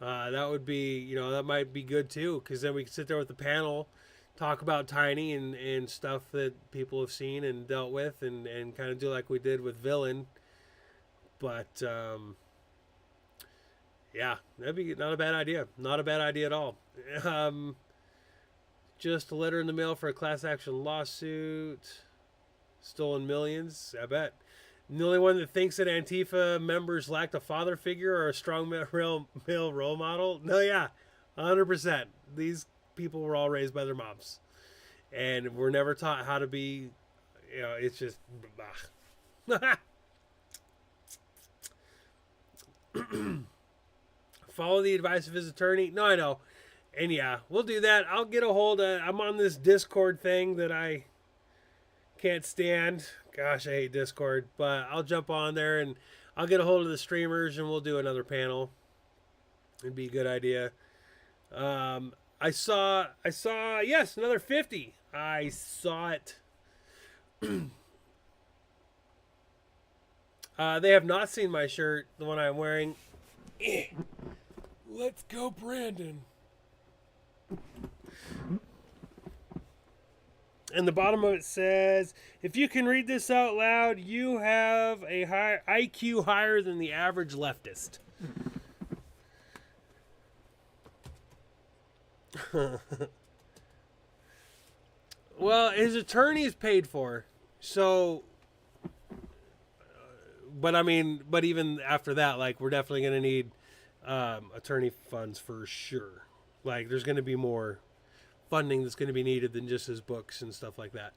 that would be, you know, that might be good too, because then we can sit there with the panel, talk about Tiny and stuff that people have seen and dealt with, and kind of do like we did with Villain. But yeah, that'd be not a bad idea. Not a bad idea at all. Just a letter in the mail for a class action lawsuit. Stolen millions, I bet. The only one that thinks that Antifa members lacked a father figure or a strong male role model. No, yeah, 100%. These people were all raised by their moms. And were never taught how to be, you know, it's just, follow the advice of his attorney. No, I know. And yeah, we'll do that. I'll get a hold of, I'm on this Discord thing that I can't stand. Gosh, I hate Discord, but I'll jump on there and I'll get a hold of the streamers and we'll do another panel. It'd be a good idea. I saw, yes, another 50. I saw it. They have not seen my shirt, the one I'm wearing. Let's go, Brandon. And the bottom of it says, if you can read this out loud, you have a high IQ higher than the average leftist. Well, his attorney is paid for. So, but even after that, like, we're definitely going to need attorney funds for sure. Like, there's going to be more funding that's going to be needed than just his books and stuff like that.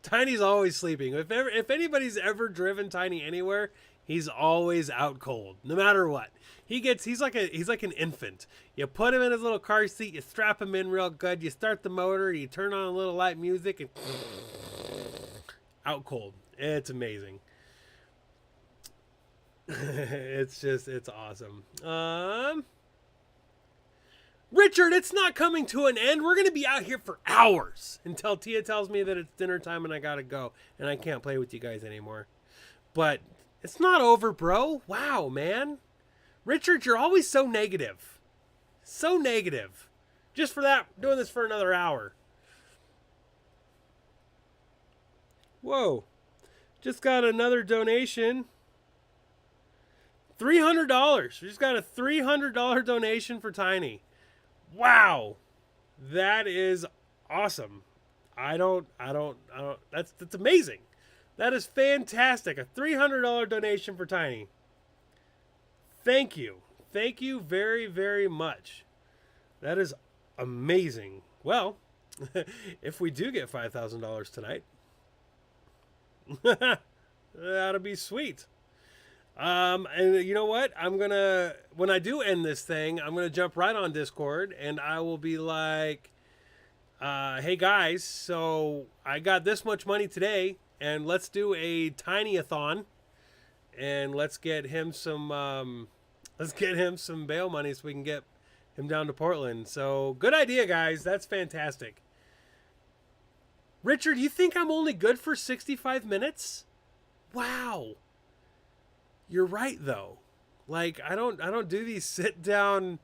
Tiny's always sleeping. If anybody's ever driven Tiny anywhere, he's always out cold, no matter what. He's like an infant. You put him in his little car seat, you strap him in real good, you start the motor, you turn on a little light music, and out cold. It's amazing. It's awesome. Richard, it's not coming to an end. We're going to be out here for hours until Tia tells me that it's dinner time and I got to go and I can't play with you guys anymore. But it's not over, bro. Wow, man. Richard, you're always so negative. So negative. Just for that, doing this for another hour. Whoa. Just got another donation. $300. We just got a $300 donation for Tiny. Wow. That is awesome. That's amazing. That is fantastic. A $300 donation for Tiny. Thank you. Thank you very, very much. That is amazing. Well, if we do get $5,000 tonight, that'll be sweet. And you know what? When I do end this thing, I'm going to jump right on Discord and I will be like, hey guys, so I got this much money today and let's do a Tiny-a-thon and let's get him some bail money so we can get him down to Portland. So good idea, guys. That's fantastic. Richard, you think I'm only good for 65 minutes? Wow. You're right though. Like I don't do these sit down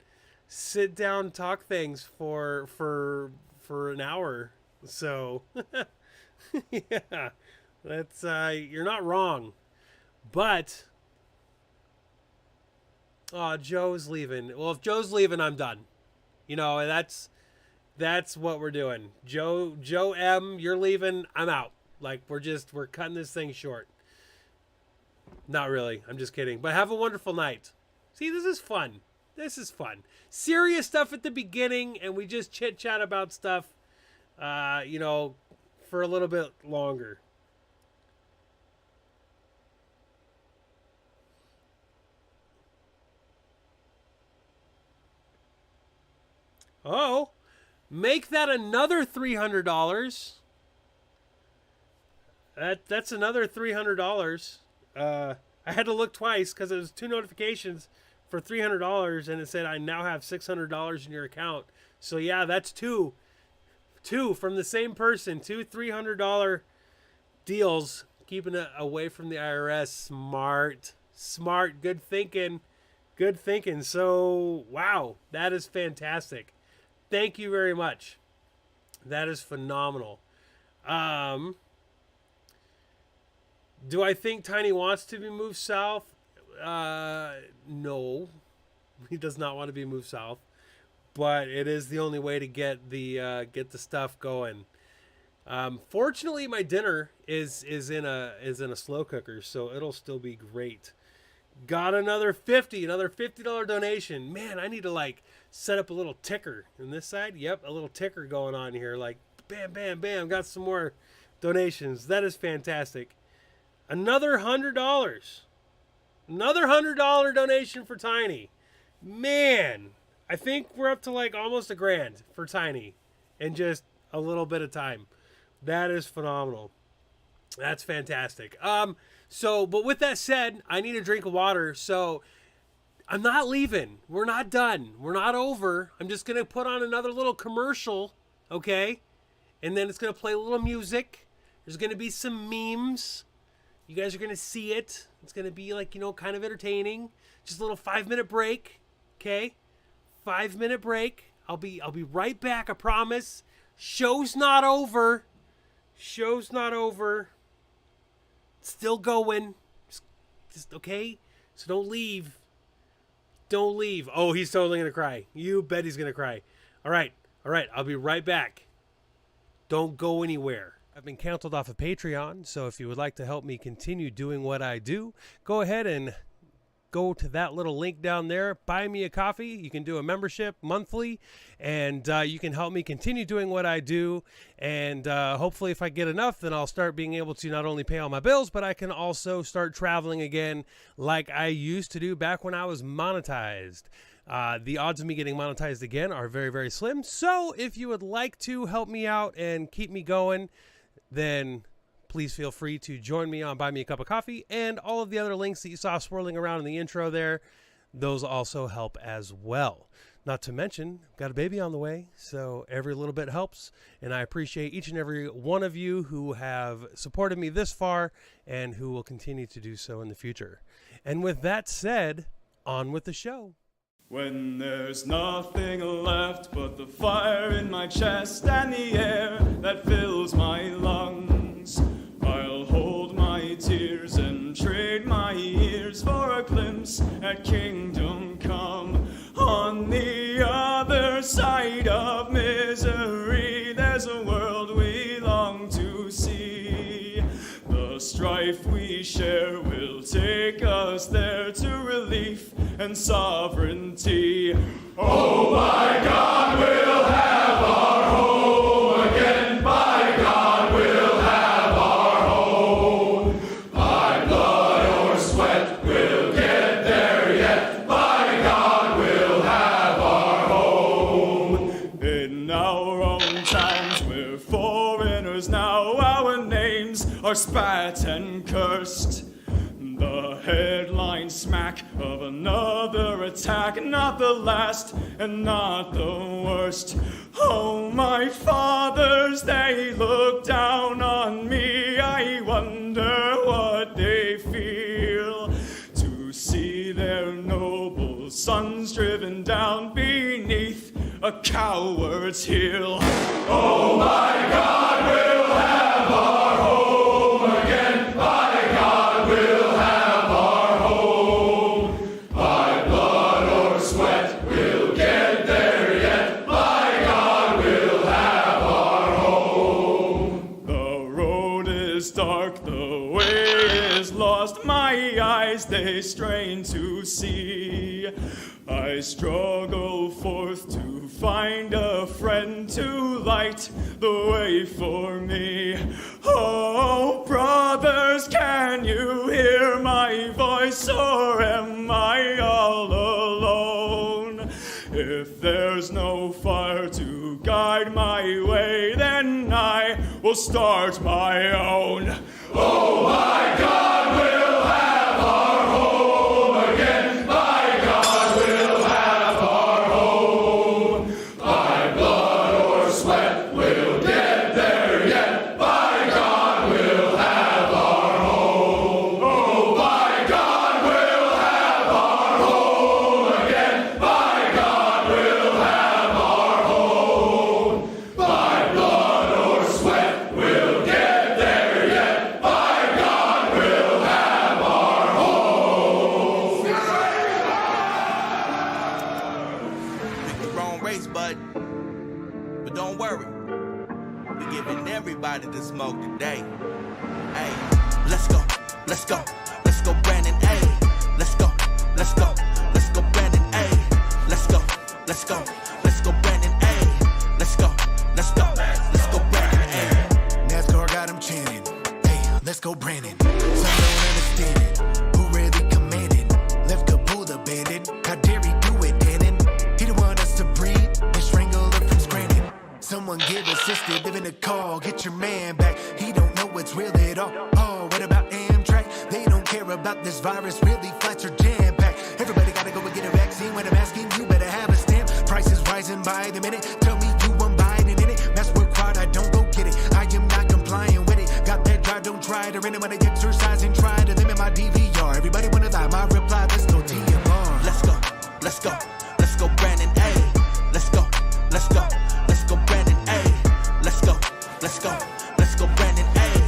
talk things for an hour. So yeah. That's you're not wrong. But Joe's leaving. Well, if Joe's leaving, I'm done. You know, that's what we're doing. Joe M, you're leaving, I'm out. Like we're cutting this thing short. Not really. I'm just kidding. But have a wonderful night. See, this is fun. This is fun. Serious stuff at the beginning, and we just chit-chat about stuff, you know, for a little bit longer. Oh, make that another $300. That's another $300. I had to look twice because it was 2 notifications for $300, and it said I now have $600 in your account. So yeah, that's two from the same person. 2 $300 deals, keeping it away from the IRS. Smart, good thinking. So wow, that is fantastic. Thank you very much. That is phenomenal. Do I think Tiny wants to be moved south? No, he does not want to be moved south. But it is the only way to get the stuff going. Fortunately, my dinner is in a slow cooker, so it'll still be great. Got another $50 donation. Man, I need to like set up a little ticker on this side. Yep, a little ticker going on here. Like bam, bam, bam. Got some more donations. That is fantastic. Another $100. Another $100 donation for Tiny. Man, I think we're up to like almost $1,000 for Tiny in just a little bit of time. That is phenomenal. That's fantastic. But with that said, I need a drink of water. So I'm not leaving. We're not done. We're not over. I'm just going to put on another little commercial. Okay. And then it's going to play a little music. There's going to be some memes. You guys are going to see it. It's going to be like, kind of entertaining. Just a little 5-minute break. Okay. 5-minute break. I'll be right back. I promise. Show's not over. Still going. Just okay. So don't leave. Oh, he's totally going to cry. You bet he's going to cry. All right. I'll be right back. Don't go anywhere. I've been canceled off of Patreon, so if you would like to help me continue doing what I do, go ahead and go to that little link down there. Buy me a coffee. You can do a membership monthly, and you can help me continue doing what I do. And hopefully if I get enough, then I'll start being able to not only pay all my bills, but I can also start traveling again like I used to do back when I was monetized. The odds of me getting monetized again are very, very slim. So if you would like to help me out and keep me going, then please feel free to join me on Buy Me a Cup of Coffee, and all of the other links that you saw swirling around in the intro there, those also help as well. Not to mention, I've got a baby on the way, so every little bit helps, and I appreciate each and every one of you who have supported me this far and who will continue to do so in the future. And with that said, on with the show. When there's nothing left but the fire in my chest and the air that fills my lungs, I'll hold my tears and trade my ears for a glimpse at kingdom come. On the other side of misery, there's a world we long to see. The strife we share will take us there to relief and sovereignty. Oh my God, we'll have our home again. By God, we'll have our home. By blood or sweat, we'll get there yet. By God, we'll have our home. In our own times, we're foreigners now. Our names are spat and cursed. The headline smack of another attack, not the last and not the worst. Oh, my fathers, they look down on me. I wonder what they feel to see their noble sons driven down beneath a coward's heel. Oh, my God, we'll have our home again. By God, we'll have our home. By blood or sweat, we'll get there yet. By God, we'll have our home. The road is dark, the way is lost. My eyes, they strain to see. I struggle forth to find a friend to light the way for me. Oh, brothers, can you hear my voice, or am I all alone? If there's no fire to guide my way, then I will start my own. button. But don't worry, we're giving everybody the smoke today. Hey, let's go, let's go, let's go, Brandon. Hey, let's go, let's go, let's go, Brandon. Hey, let's go, let's go, let's go, Brandon. Hey, let's go, let's go, let's go, Brandon. Hey, NASCAR got him chanting. Hey, let's go, Brandon. Some don't understand it. Who really commanded? Left Kabul abandoned. How dare he do it, Dannon? He don't want us to breathe and strangle it from Scranton. Someone give assisted, live in a call, get your man back. He don't know what's real at all. Oh, what about Amtrak? They don't care about this virus, really flats or jam packed. Everybody gotta go and get a vaccine. When I'm asking, you better have a stamp. Prices rising by the minute. Tell me you want Biden in it. Mass work crowd, I don't go get it. I am not complying with it. Got that drive, don't try it. Or anyone to exercise and try to limit my DVR. Everybody wanna lie, my reply, let's go TMR. let's go, let's go, let's go, Brandon. Hey, let's go, let's go, let's go, Brandon. Hey, let's go, let's go, let's go, Brandon. Hey,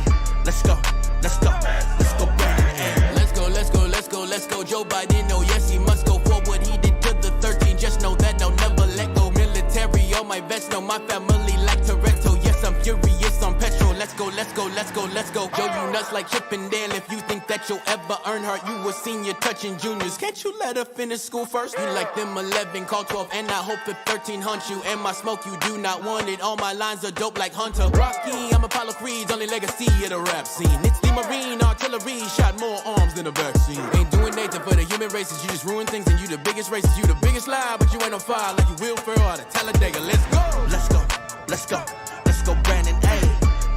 let's go, let's go, let's go, Brandon. Hey. Let's go, let's go, let's go, let's go. Joe Biden, oh yes, he must go for what he did to the 13. Just know that I'll never let go. Military, all my vets know my family like Toretto. Yes, I'm furious on petrol. Let's go, let's go, let's go, let's go. Joe, you nuts like Chippendale. If you think that you'll ever earn her, you a senior touching juniors. Can't you let her finish school first? You like them 11, call 12, and I hope the 13 hunt you. And my smoke, you do not want it. All my lines are dope like Hunter. Rocky, I'm Apollo Creed's only legacy of the rap scene. It's the Marine artillery, shot more arms than a vaccine. Ain't doing Nathan for the human races. You just ruin things and you the biggest racist. You the biggest lie, but you ain't on fire like you Will Ferrell out of Talladega. Let's go. Let's go, let's go, let's go, Brandon. Hey,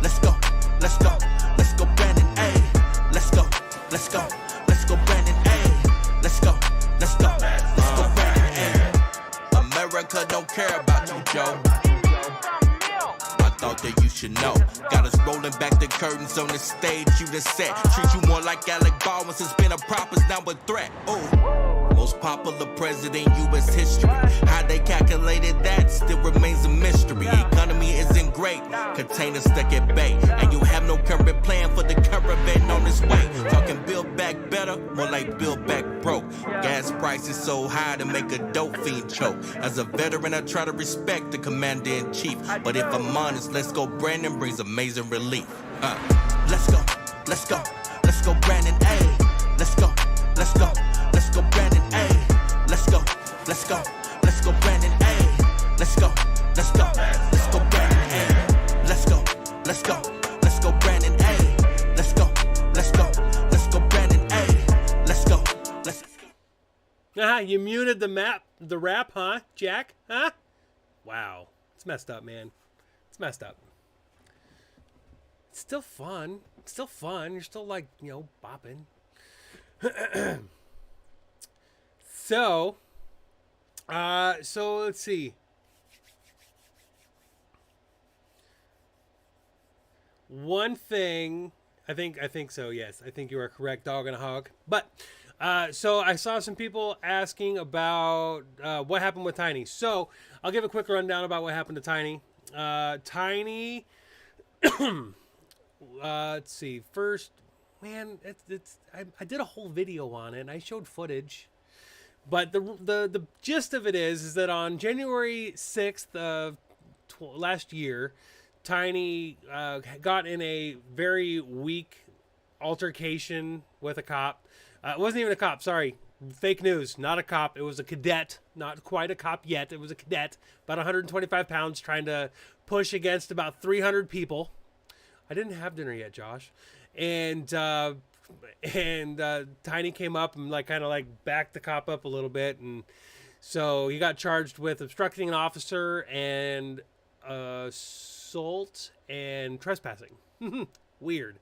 let's go, let's go, let's go, Brandon. Hey, let's go, let's go, let's go, Brandon. Hey, let's go, let's go, let's go, Brandon. Hey, America don't care about you, Joe. I thought that you should know. Got us rolling back the curtains on the stage you done set. Treat you more like Alec Baldwin since been a prop is now a threat. Ooh. Most popular president in U.S. history. How they calculated that still remains a mystery. Economy isn't great, containers stuck at bay, and you have no current plan for the caravan on its way. Talking build back better, more like build back broke. Gas prices so high to make a dope fiend choke. As a veteran, I try to respect the commander-in-chief, but if I'm honest, let's go Brandon brings amazing relief. Let's go, let's go, let's go Brandon. Hey, let's go, let's go, let's go Brandon. Hey, let's go, let's go, let's go Brandon. Hey, let's go, let's go, let's go Brandon. Hey, let's go, let's go, let's go Brandon. Hey, let's go, let's go, let's go Brandon. Hey, let's go, let's go. You muted the rap, huh, Jack? Huh? Wow. It's messed up, man. It's messed up. It's still fun. It's still fun. You're still like, bopping. So let's see. One thing, I think so, yes. I think you are correct, dog and a hog. But, so I saw some people asking about what happened with Tiny. So, I'll give a quick rundown about what happened to Tiny. Tiny, let's see. First, man, I did a whole video on it, and I showed footage. But the gist of it is that on January 6th of last year, Tiny got in a very weak altercation with a cop. It wasn't even a cop, sorry. Fake news, not a cop. It was a cadet. Not quite a cop yet. It was a cadet, about 125 pounds, trying to push against about 300 people. I didn't have dinner yet, Josh. And Tiny came up and kind of backed the cop up a little bit, and so he got charged with obstructing an officer and assault and trespassing. Weird,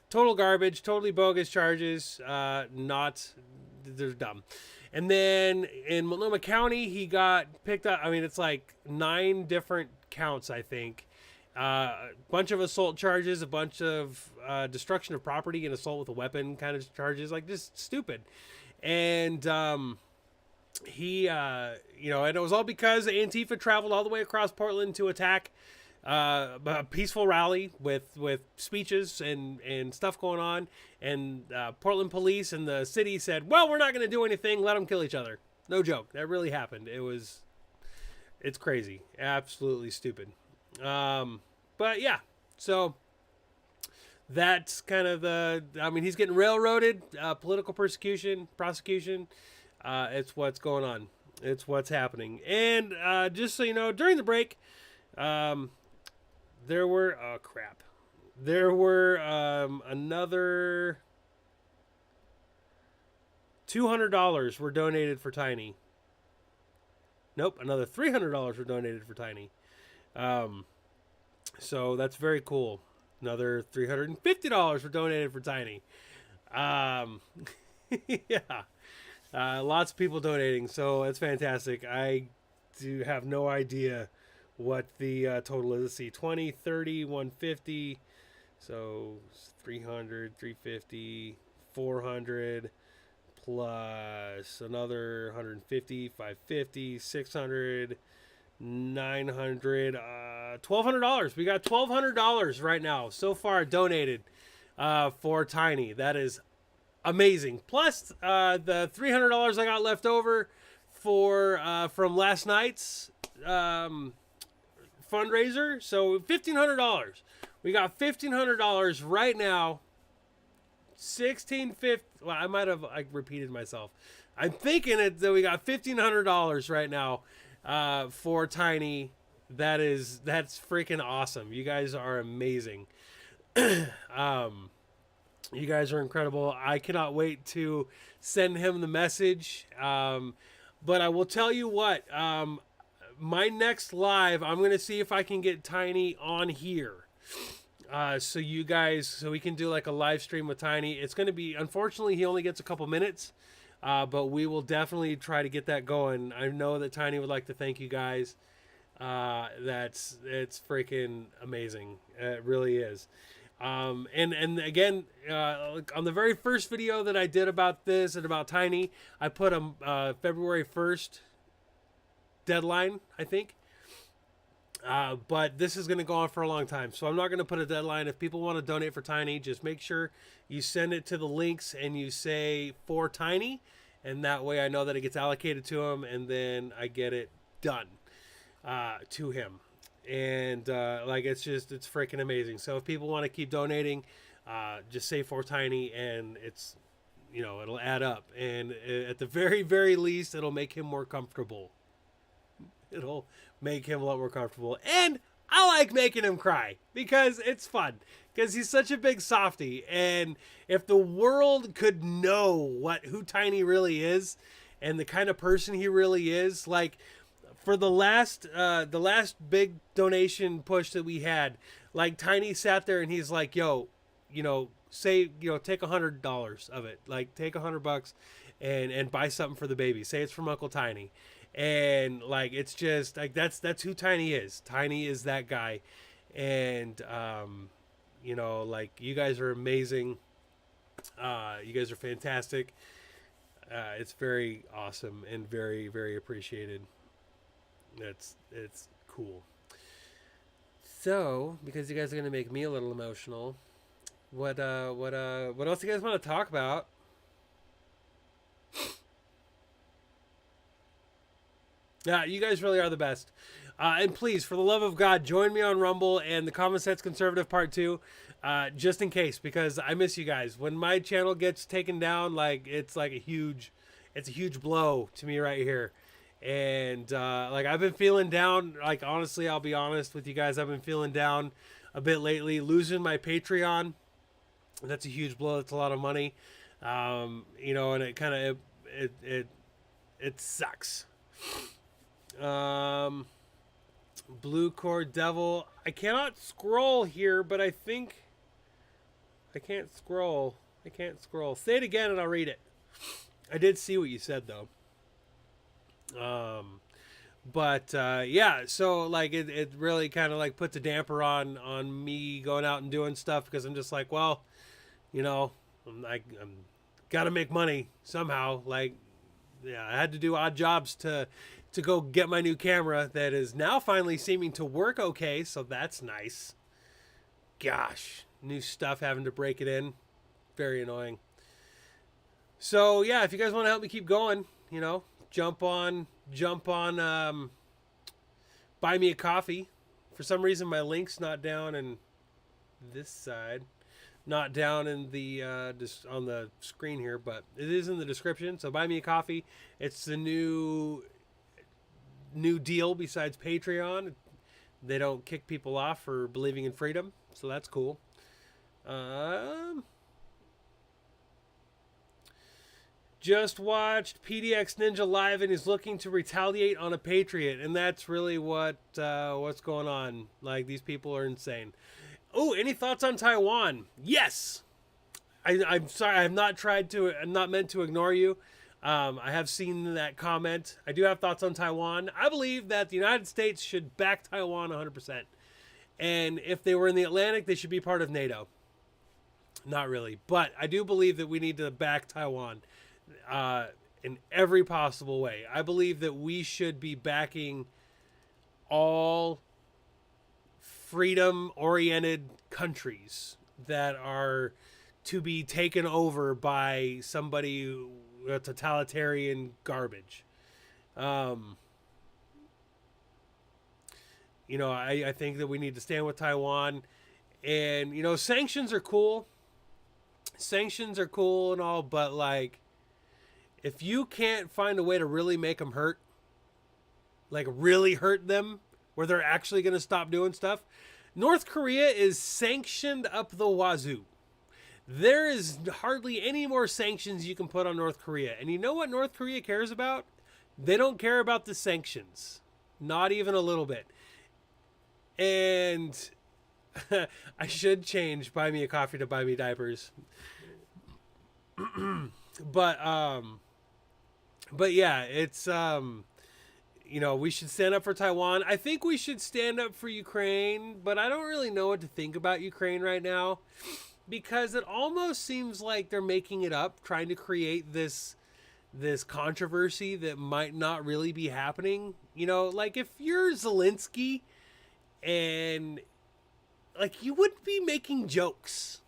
total garbage, totally bogus charges. They're dumb. And then in Multnomah County, he got picked up. I mean, it's 9 different counts, I think. A bunch of assault charges, a bunch of destruction of property and assault with a weapon kind of charges, just stupid. And he, and it was all because Antifa traveled all the way across Portland to attack a peaceful rally with speeches and stuff going on. And Portland police and the city said, well, we're not going to do anything. Let them kill each other. No joke. That really happened. It was It's crazy. Absolutely stupid. But yeah, so that's kind of I mean, he's getting railroaded, political persecution, prosecution. It's what's going on. It's what's happening. And just so you know, during the break, there were, oh crap. There were another $200 were donated for Tiny. Nope, another $300 were donated for Tiny. So that's very cool. Another $350 were donated for Tiny. Yeah. Lots of people donating, so it's fantastic. I do have no idea what the total is. Let's see, 20, 30, 150. So 300, 350, 400, plus another 150, 550, 600, 900, $1,200. We got $1,200 right now so far donated for Tiny. That is amazing. Plus the $300 I got left over for from last night's fundraiser. So $1,500. We got $1,500 right now. $1,650. Well, I might have repeated myself. I'm thinking that we got $1,500 right now for Tiny. That's freaking awesome. You guys are amazing. You guys are incredible. I cannot wait to send him the message. But I will tell you what. My next live, I'm gonna see if I can get Tiny on here. So you guys, so we can do like a live stream with Tiny. It's going to be, unfortunately, he only gets a couple minutes, but we will definitely try to get that going. I know that Tiny would like to thank you guys. It's freaking amazing. It really is. And again, on the very first video that I did about this and about Tiny, I put a February 1st deadline, I think. But this is going to go on for a long time, so I'm not going to put a deadline. If people want to donate for Tiny, just make sure you send it to the links and you say for Tiny, and that way I know that it gets allocated to him, and then I get it done to him. And it's freaking amazing. So if people want to keep donating, just say for Tiny, and it's, it'll add up, and at the very, very least, it'll make him more comfortable. It'll make him a lot more comfortable. And I like making him cry because it's fun. Because he's such a big softie. And if the world could know who Tiny really is and the kind of person he really is, like for the last big donation push that we had, like Tiny sat there and he's like, yo, take $100 of it. Like take $100 and buy something for the baby. Say it's from Uncle Tiny. And like it's just like that's who Tiny is. Tiny is that guy. And like you guys are amazing. You guys are fantastic. It's very awesome and very, very appreciated. It's cool. So, because you guys are gonna make me a little emotional, what else do you guys want to talk about? Yeah, you guys really are the best. And please, for the love of God, join me on Rumble and the Common Sense Conservative Part 2, just in case, because I miss you guys. When my channel gets taken down, it's a huge blow to me right here. And I've been feeling down. Honestly, I'll be honest with you guys, I've been feeling down a bit lately. Losing my Patreon, that's a huge blow. That's a lot of money. And it kind of it sucks. Blue Cord Devil. I cannot scroll here, but I think I can't scroll. Say it again and I'll read it. I did see what you said though. Yeah, so it really kind of puts a damper on me going out and doing stuff, because I'm just like, well, I'm gotta make money somehow. Yeah, I had to do odd jobs to go get my new camera that is now finally seeming to work okay, so that's nice. Gosh, new stuff, having to break it in. Very annoying. So, yeah, if you guys want to help me keep going, jump on buy me a coffee. For some reason, my link's not down in this side, not down in the just on the screen here, but it is in the description. So buy me a coffee. It's the new deal besides Patreon. They don't kick people off for believing in freedom, so that's cool. Just watched PDX Ninja live and he's looking to retaliate on a patriot, and that's really what's going on. Like, these people are insane. Oh, any thoughts on Taiwan? Yes. I'm sorry, I'm not meant to ignore you. I have seen that comment. I do have thoughts on Taiwan. I believe that the United States should back Taiwan 100%. And if they were in the Atlantic, they should be part of NATO. Not really. But I do believe that we need to back Taiwan in every possible way. I believe that we should be backing all freedom-oriented countries that are to be taken over by somebody, totalitarian garbage. I think that we need to stand with Taiwan. And, sanctions are cool. Sanctions are cool and all, but, like, if you can't find a way to really make them hurt, like really hurt them, where they're actually going to stop doing stuff, North Korea is sanctioned up the wazoo. There is hardly any more sanctions you can put on North Korea. And you know what North Korea cares about? They don't care about the sanctions. Not even a little bit. And I should change buy me a coffee to buy me diapers. But yeah, it's we should stand up for Taiwan. I think we should stand up for Ukraine, but I don't really know what to think about Ukraine right now, because it almost seems like they're making it up, trying to create this controversy that might not really be happening. Like, if you're Zelensky, and like, you wouldn't be making jokes.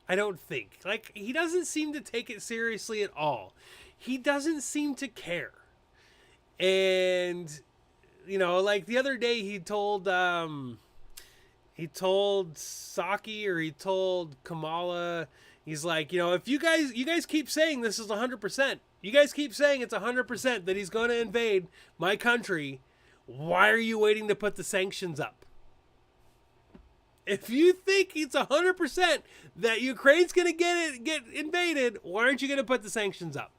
I don't think. Like, he doesn't seem to take it seriously at all. He doesn't seem to care. And, like the other day he told Saki, or he told Kamala, he's like, if you guys keep saying this is 100%, you guys keep saying it's 100% that he's going to invade my country, why are you waiting to put the sanctions up? If you think it's 100% that Ukraine's going to get invaded, why aren't you going to put the sanctions up?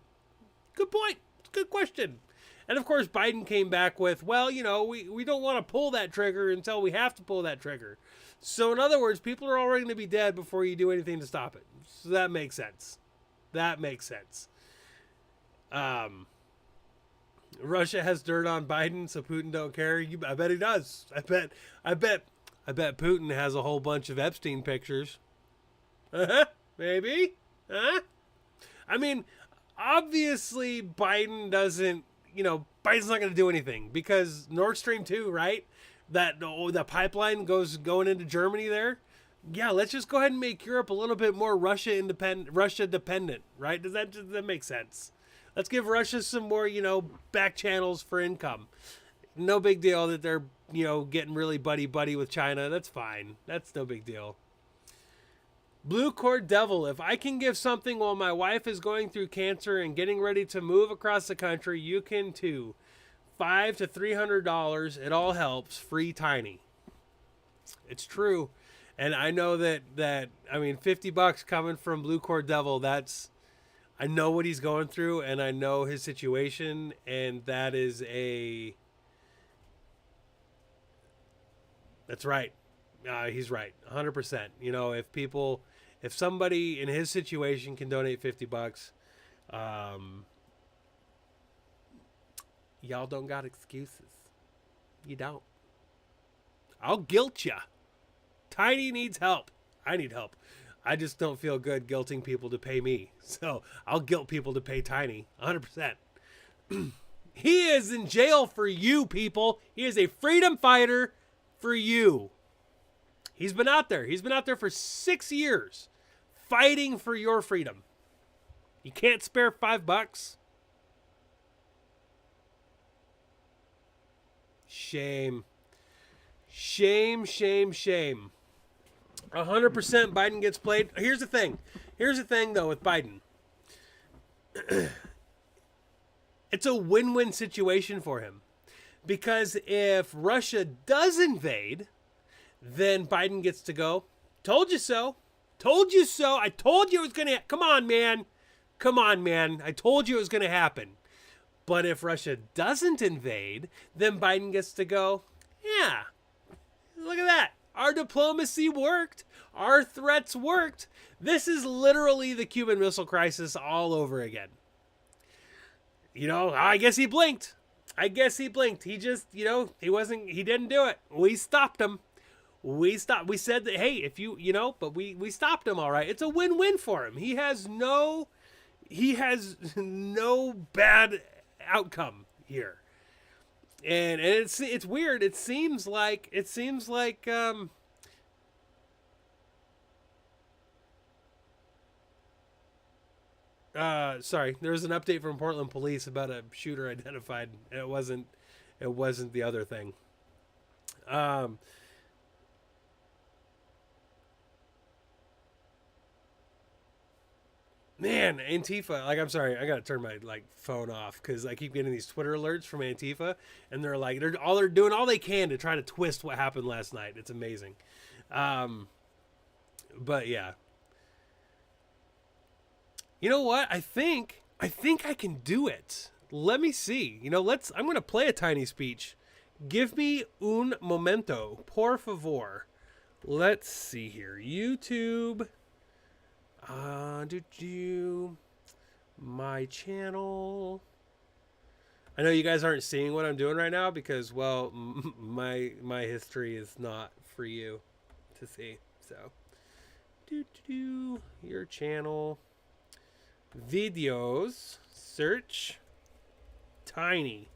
Good point. Good question. And of course, Biden came back with, well, we don't want to pull that trigger until we have to pull that trigger. So in other words, people are already going to be dead before you do anything to stop it. So that makes sense. Russia has dirt on Biden, so Putin don't care. I bet he does. I bet Putin has a whole bunch of Epstein pictures. Maybe. I mean, obviously Biden doesn't, Biden's not going to do anything, because Nord Stream 2, right? The pipeline going into Germany there. Yeah, let's just go ahead and make Europe a little bit more Russia dependent, right? Does that make sense? Let's give Russia some more, back channels for income. No big deal that they're, getting really buddy with China. That's fine. That's no big deal. Blue Cord Devil, if I can give something while my wife is going through cancer and getting ready to move across the country, you can too. $500 to $300, it all helps. Free Tiny. It's true. And I know that $50 coming from Blue Cord Devil, I know what he's going through, and I know his situation, and that's right. He's right. 100%. If somebody in his situation can donate $50, y'all don't got excuses. You don't. I'll guilt ya. Tiny needs help. I need help. I just don't feel good guilting people to pay me. So I'll guilt people to pay Tiny. 100%. He is in jail for you, people. He is a freedom fighter for you. He's been out there. He's been out there for 6 years fighting for your freedom. You can't spare $5? Shame. Shame, shame, shame. 100% Biden gets played. Here's the thing. Here's the thing, though, with Biden. It's a win-win situation for him. Because if Russia does invade, then Biden gets to go, told you so. Told you so. I told you it was going to... Come on, man. Come on, man. I told you it was going to happen. But if Russia doesn't invade, then Biden gets to go, yeah, look at that. Our diplomacy worked. Our threats worked. This is literally the Cuban Missile Crisis all over again. You know, I guess he blinked. I guess he blinked. He just, you know, he didn't do it. We stopped him. We said that, hey, if you know, but we stopped him all right. It's a win-win for him. He has no bad outcome here. And it's weird. It seems like sorry, there was an update from Portland police about a shooter identified. It wasn't the other thing. Man, Antifa, like, I'm sorry, I gotta turn my phone off because I keep getting these Twitter alerts from Antifa, and they're doing all they can to try to twist what happened last night. It's amazing. But yeah. You know what? I think I can do it. Let me see. You know, I'm gonna play a tiny speech. Give me un momento, por favor. Let's see here. YouTube. My channel. I know you guys aren't seeing what I'm doing right now because, well, my history is not for you to see. So, your channel, videos, search, tiny.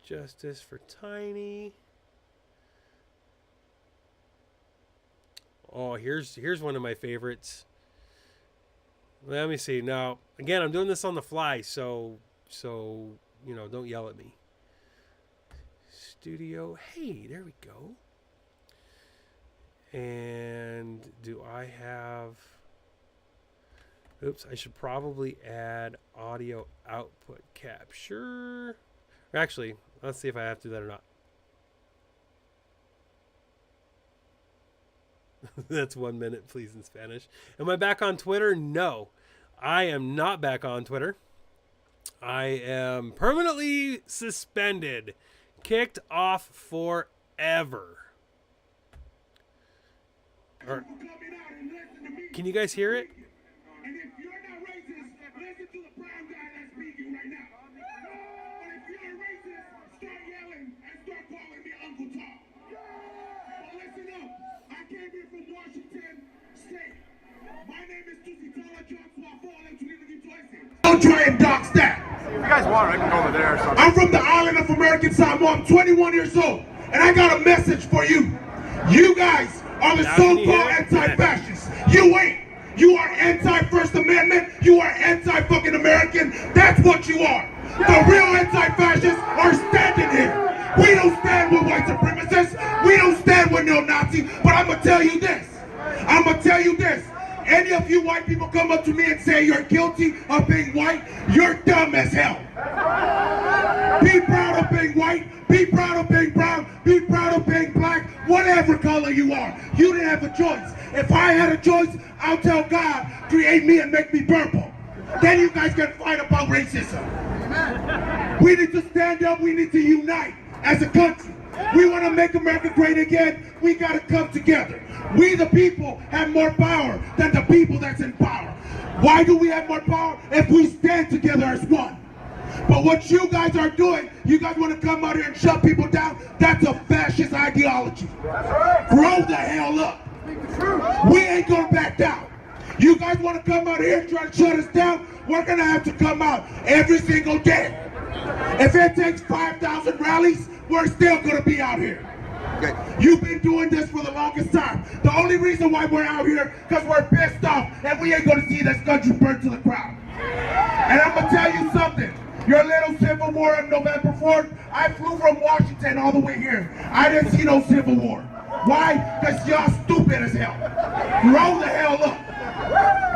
Justice for Tiny. Oh, here's one of my favorites. Let me see. Now, again, I'm doing this on the fly, so you know, don't yell at me. Studio. Hey, there we go. And do I have... Oops, I should probably add audio output capture. Actually, let's see if I have to do that or not. That's 1 minute, please, in Spanish. Am I back on Twitter? No, I am not back on Twitter. I am permanently suspended, kicked off forever. Can you guys hear it? And if you're not racist, listen to the brown guy that's speaking right now. But if you're racist, start yelling and start calling me Uncle Tom. But listen up. I came here from Washington State. My name is Tusitala Johnson. Don't try and dox that. If you guys want, I can go over there or something. I'm from the island of American Samoa. I'm 21 years old. And I got a message for you. You guys are the so-called anti-fascists. You ain't. You are anti-First Amendment. You are anti-fucking American. That's what you are. The real anti-fascists are standing here. We don't stand with white supremacists. We don't stand with neo-Nazis. But I'm going to tell you this. I'm going to tell you this. Any of you white people come up to me and say you're guilty of being white, you're dumb as hell. Be proud of being white. Be proud of being brown. Be proud of being black. Whatever color you are. You didn't have a choice. If I had a choice, I'll tell God, create me and make me purple. Then you guys can fight about racism. We need to stand up. We need to unite as a country. We want to make America great again. We got to come together. We, the people, have more power than the people that's in power. Why do we have more power? If we stand together as one. But what you guys are doing, you guys want to come out here and shut people down, that's a fascist ideology. Grow the hell up. We ain't going to back down. You guys want to come out here and try to shut us down, we're going to have to come out every single day. If it takes 5,000 rallies, we're still going to be out here. Okay. You've been doing this for the longest time. The only reason why we're out here, because we're pissed off and we ain't going to see this country burn to the ground. And I'm going to tell you something. Your little Civil War on November 4th, I flew from Washington all the way here. I didn't see no Civil War. Why? Because y'all stupid as hell. Grow the hell up.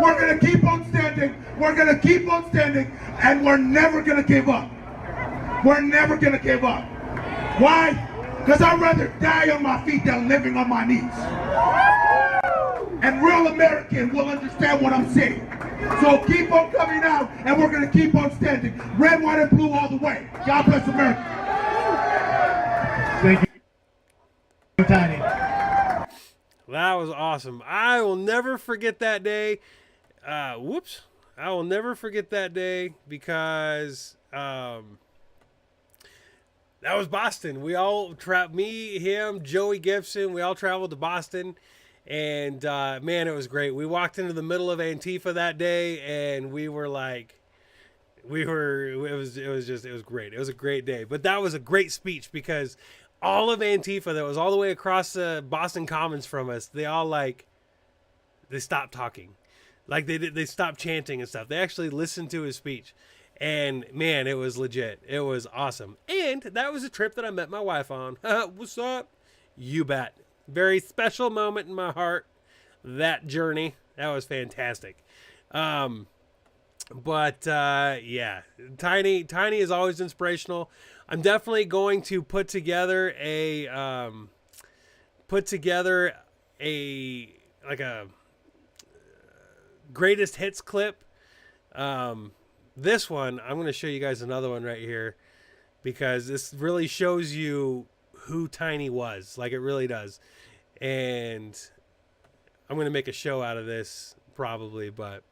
We're going to keep on standing. We're going to keep on standing. And we're never going to give up. We're never going to give up. Why? Because I'd rather die on my feet than living on my knees. And real American will understand what I'm saying. So keep on coming out, and we're going to keep on standing. Red, white, and blue all the way. God bless America. Thank you, Tiny. That was awesome. I will never forget that day. Whoops. I will never forget that day because that was Boston. We all me, him, Joey Gibson, we all traveled to Boston. And man, it was great. We walked into the middle of Antifa that day, and we were like, it was great. It was a great day. But that was a great speech because all of Antifa that was all the way across the Boston Commons from us, they all they stopped talking. Like they stopped chanting and stuff. They actually listened to his speech. And man, it was legit. It was awesome. And that was a trip that I met my wife on. What's up? You bet. Very special moment in my heart. That journey. That was fantastic. Yeah. Tiny is always inspirational. I'm definitely going to put together a greatest hits clip. This one, I'm going to show you guys another one right here because this really shows you who Tiny was. Like, it really does. And I'm going to make a show out of this probably, but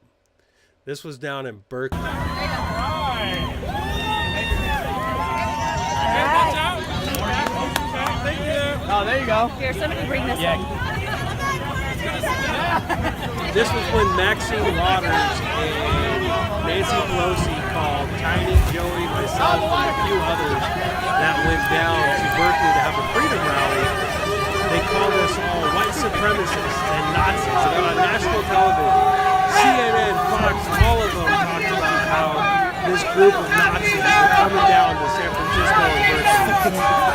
this was down in Berkeley. Oh, there you go. Here, somebody bring this in. This was when Maxine Waters and Nancy Pelosi called Tiny, Joey, myself, and a few others that went down to Berkeley to have a freedom rally. They called us all white supremacists and Nazis. They got on national television. CNN, Fox, all of them talked about how this group of Nazis were coming down to San Francisco and Berkeley.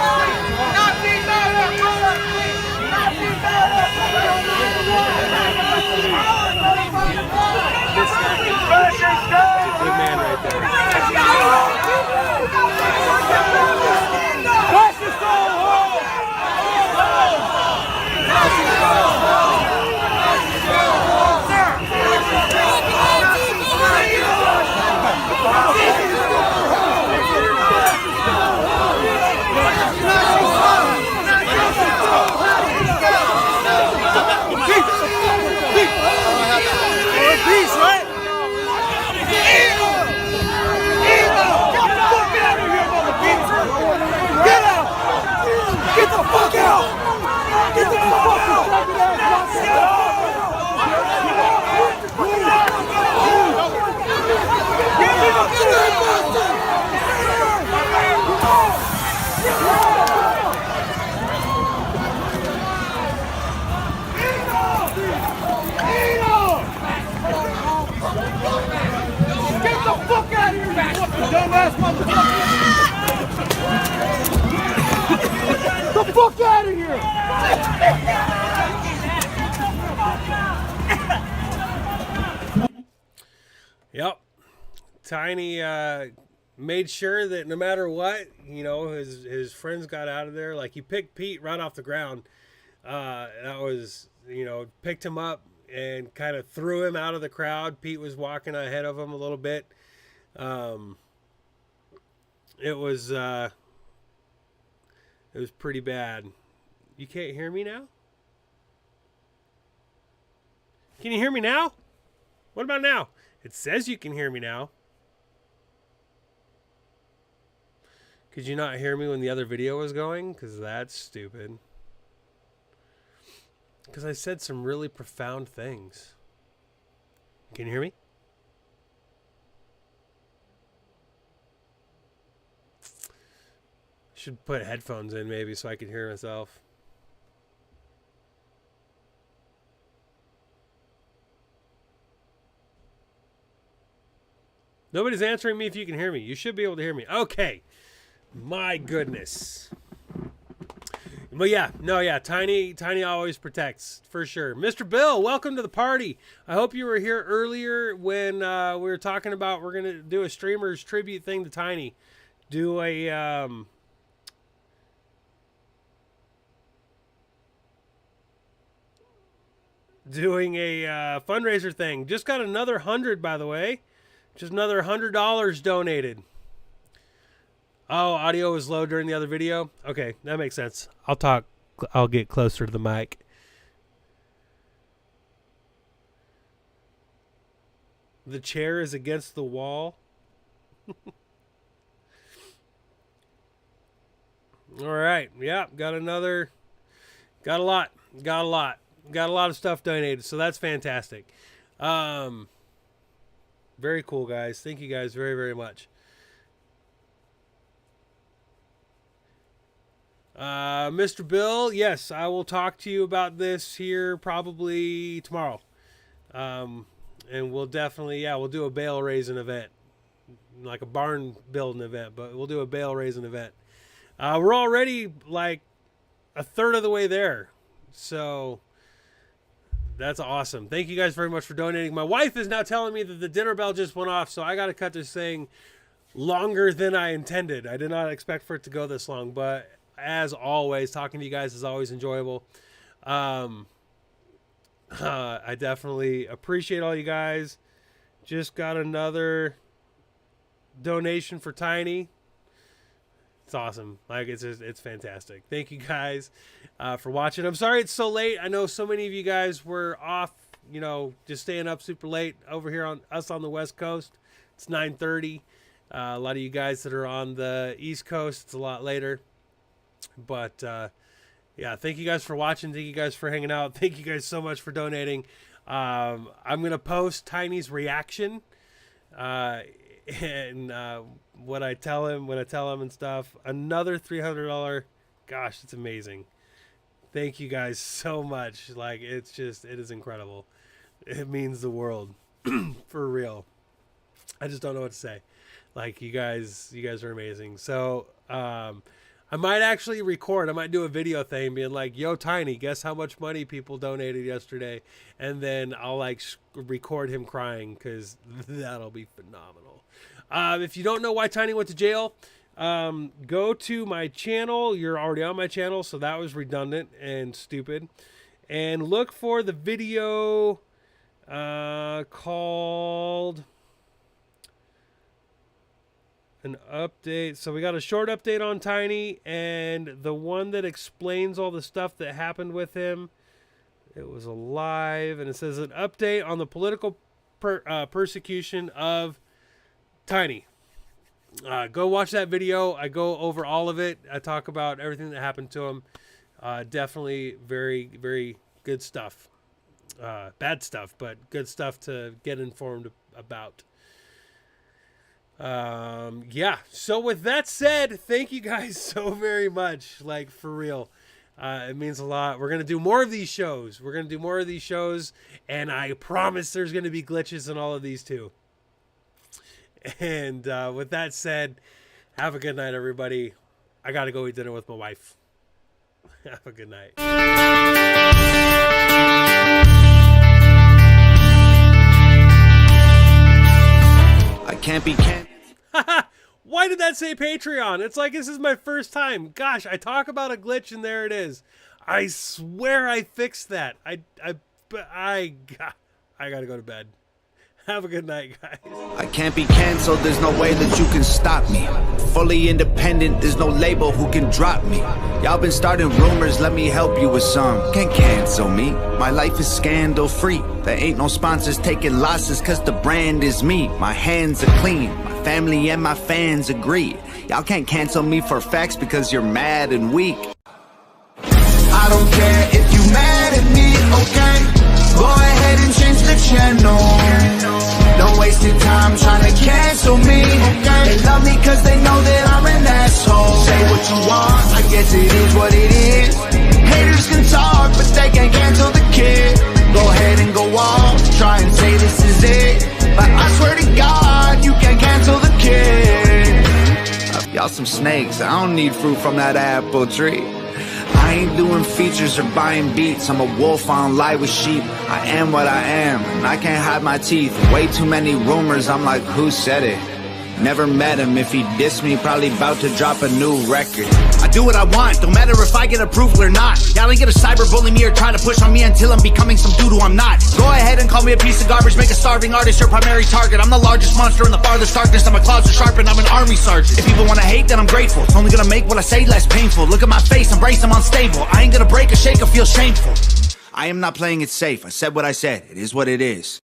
Good man right there. Peace, right? Get out! Get the fuck out! Get the fuck out! Get the fuck out of here, you dumbass motherfucker! Get the fuck out of here! Yep. Tiny made sure that no matter what, you know, his friends got out of there. Like, he picked Pete right off the ground. That was, you know, picked him up and kind of threw him out of the crowd. Pete was walking ahead of him a little bit. It was pretty bad. You can't hear me now? Can you hear me now? What about now? It says you can hear me now. Could you not hear me when the other video was going? Because that's stupid. Because I said some really profound things. Can you hear me? Should put headphones in maybe so I can hear myself. Nobody's answering me if you can hear me. You should be able to hear me. Okay. My goodness. But yeah, no, yeah, Tiny always protects, for sure. Mr. Bill, welcome to the party. I hope you were here earlier when we were talking about we're going to do a streamer's tribute thing to Tiny. Do a... doing a fundraiser thing. Just got another 100, by the way. Just another $100 donated. Oh, audio was low during the other video? Okay, that makes sense. I'll get closer to the mic. The chair is against the wall. All right. Yeah, got a lot of stuff donated, so that's fantastic. Very cool, guys. Thank you guys very, very much. Mr. Bill, yes, I will talk to you about this here probably tomorrow. And we'll definitely, we'll do a bale raising event, like a barn building event, but we'll do a bale raising event. We're already like a third of the way there. So that's awesome. Thank you guys very much for donating. My wife is now telling me that the dinner bell just went off, so I got to cut this thing longer than I intended. I did not expect for it to go this long, but as always, talking to you guys is always enjoyable. I definitely appreciate all you guys. Just got another donation for Tiny. It's awesome. Like, it's fantastic. Thank you guys for watching. I'm sorry it's so late. I know so many of you guys were off, just staying up super late over here on the West Coast. It's 9:30. A lot of you guys that are on the East Coast, it's a lot later. But yeah, thank you guys for watching. Thank you guys for hanging out. Thank you guys so much for donating. I'm gonna post Tiny's reaction and what I tell him and stuff. Another $300. Gosh, it's amazing. Thank you guys so much. Like, it is incredible. It means the world. For real. I just don't know what to say. Like, you guys are amazing. So I might actually record. I might do a video thing being like, yo, Tiny, guess how much money people donated yesterday? And then I'll like record him crying, because that'll be phenomenal. If you don't know why Tiny went to jail, go to my channel. You're already on my channel, so that was redundant and stupid. And look for the video called... an update. So we got a short update on Tiny, and the one that explains all the stuff that happened with him. It was alive, and it says an update on the political persecution of Tiny. Go watch that video. I go over all of it. I talk about everything that happened to him. Definitely very, very good stuff. Bad stuff, but good stuff to get informed about. Yeah, so with that said, thank you guys so very much, like, for real. It means a lot. We're gonna do more of these shows. And I promise there's gonna be glitches in all of these too. And with that said, have a good night, everybody. I gotta go eat dinner with my wife. Have a good night. I can't be canceled. Why did that say Patreon? It's like, this is my first time. Gosh, I talk about a glitch and there it is. I swear I fixed that. I gotta go to bed. Have a good night, guys. I can't be canceled, there's no way that you can stop me. Fully independent, there's no label who can drop me. Y'all been starting rumors, let me help you with some. Can't cancel me, my life is scandal free. There ain't no sponsors taking losses, cause the brand is me. My hands are clean, my family and my fans agree. Y'all can't cancel me for facts because you're mad and weak. I don't care if you mad at me, okay? Go ahead and change the channel. Don't waste your time trying to cancel me, okay? They love me cause they know that I'm an asshole. Say what you want, I guess it is what it is. Haters can talk, but they can't cancel the kid. Go ahead and go off, try and say this is it, but I swear to God, you can't cancel some snakes. I don't need fruit from that apple tree. I ain't doing features or buying beats. I'm a wolf on lie with sheep. I am what I am, and I can't hide my teeth. Way too many rumors, I'm like, who said it? Never met him. If he dissed me, probably about to drop a new record. I do what I want, don't matter if I get approval or not. Y'all ain't gonna cyberbully me or try to push on me until I'm becoming some dude who I'm not. Go ahead and call me a piece of garbage, make a starving artist your primary target. I'm the largest monster in the farthest darkness, and my claws are sharp and I'm an army sergeant. If people wanna hate, then I'm grateful. It's only gonna make what I say less painful. Look at my face, embrace, I'm unstable. I ain't gonna break or shake or feel shameful. I am not playing it safe. I said what I said. It is what it is.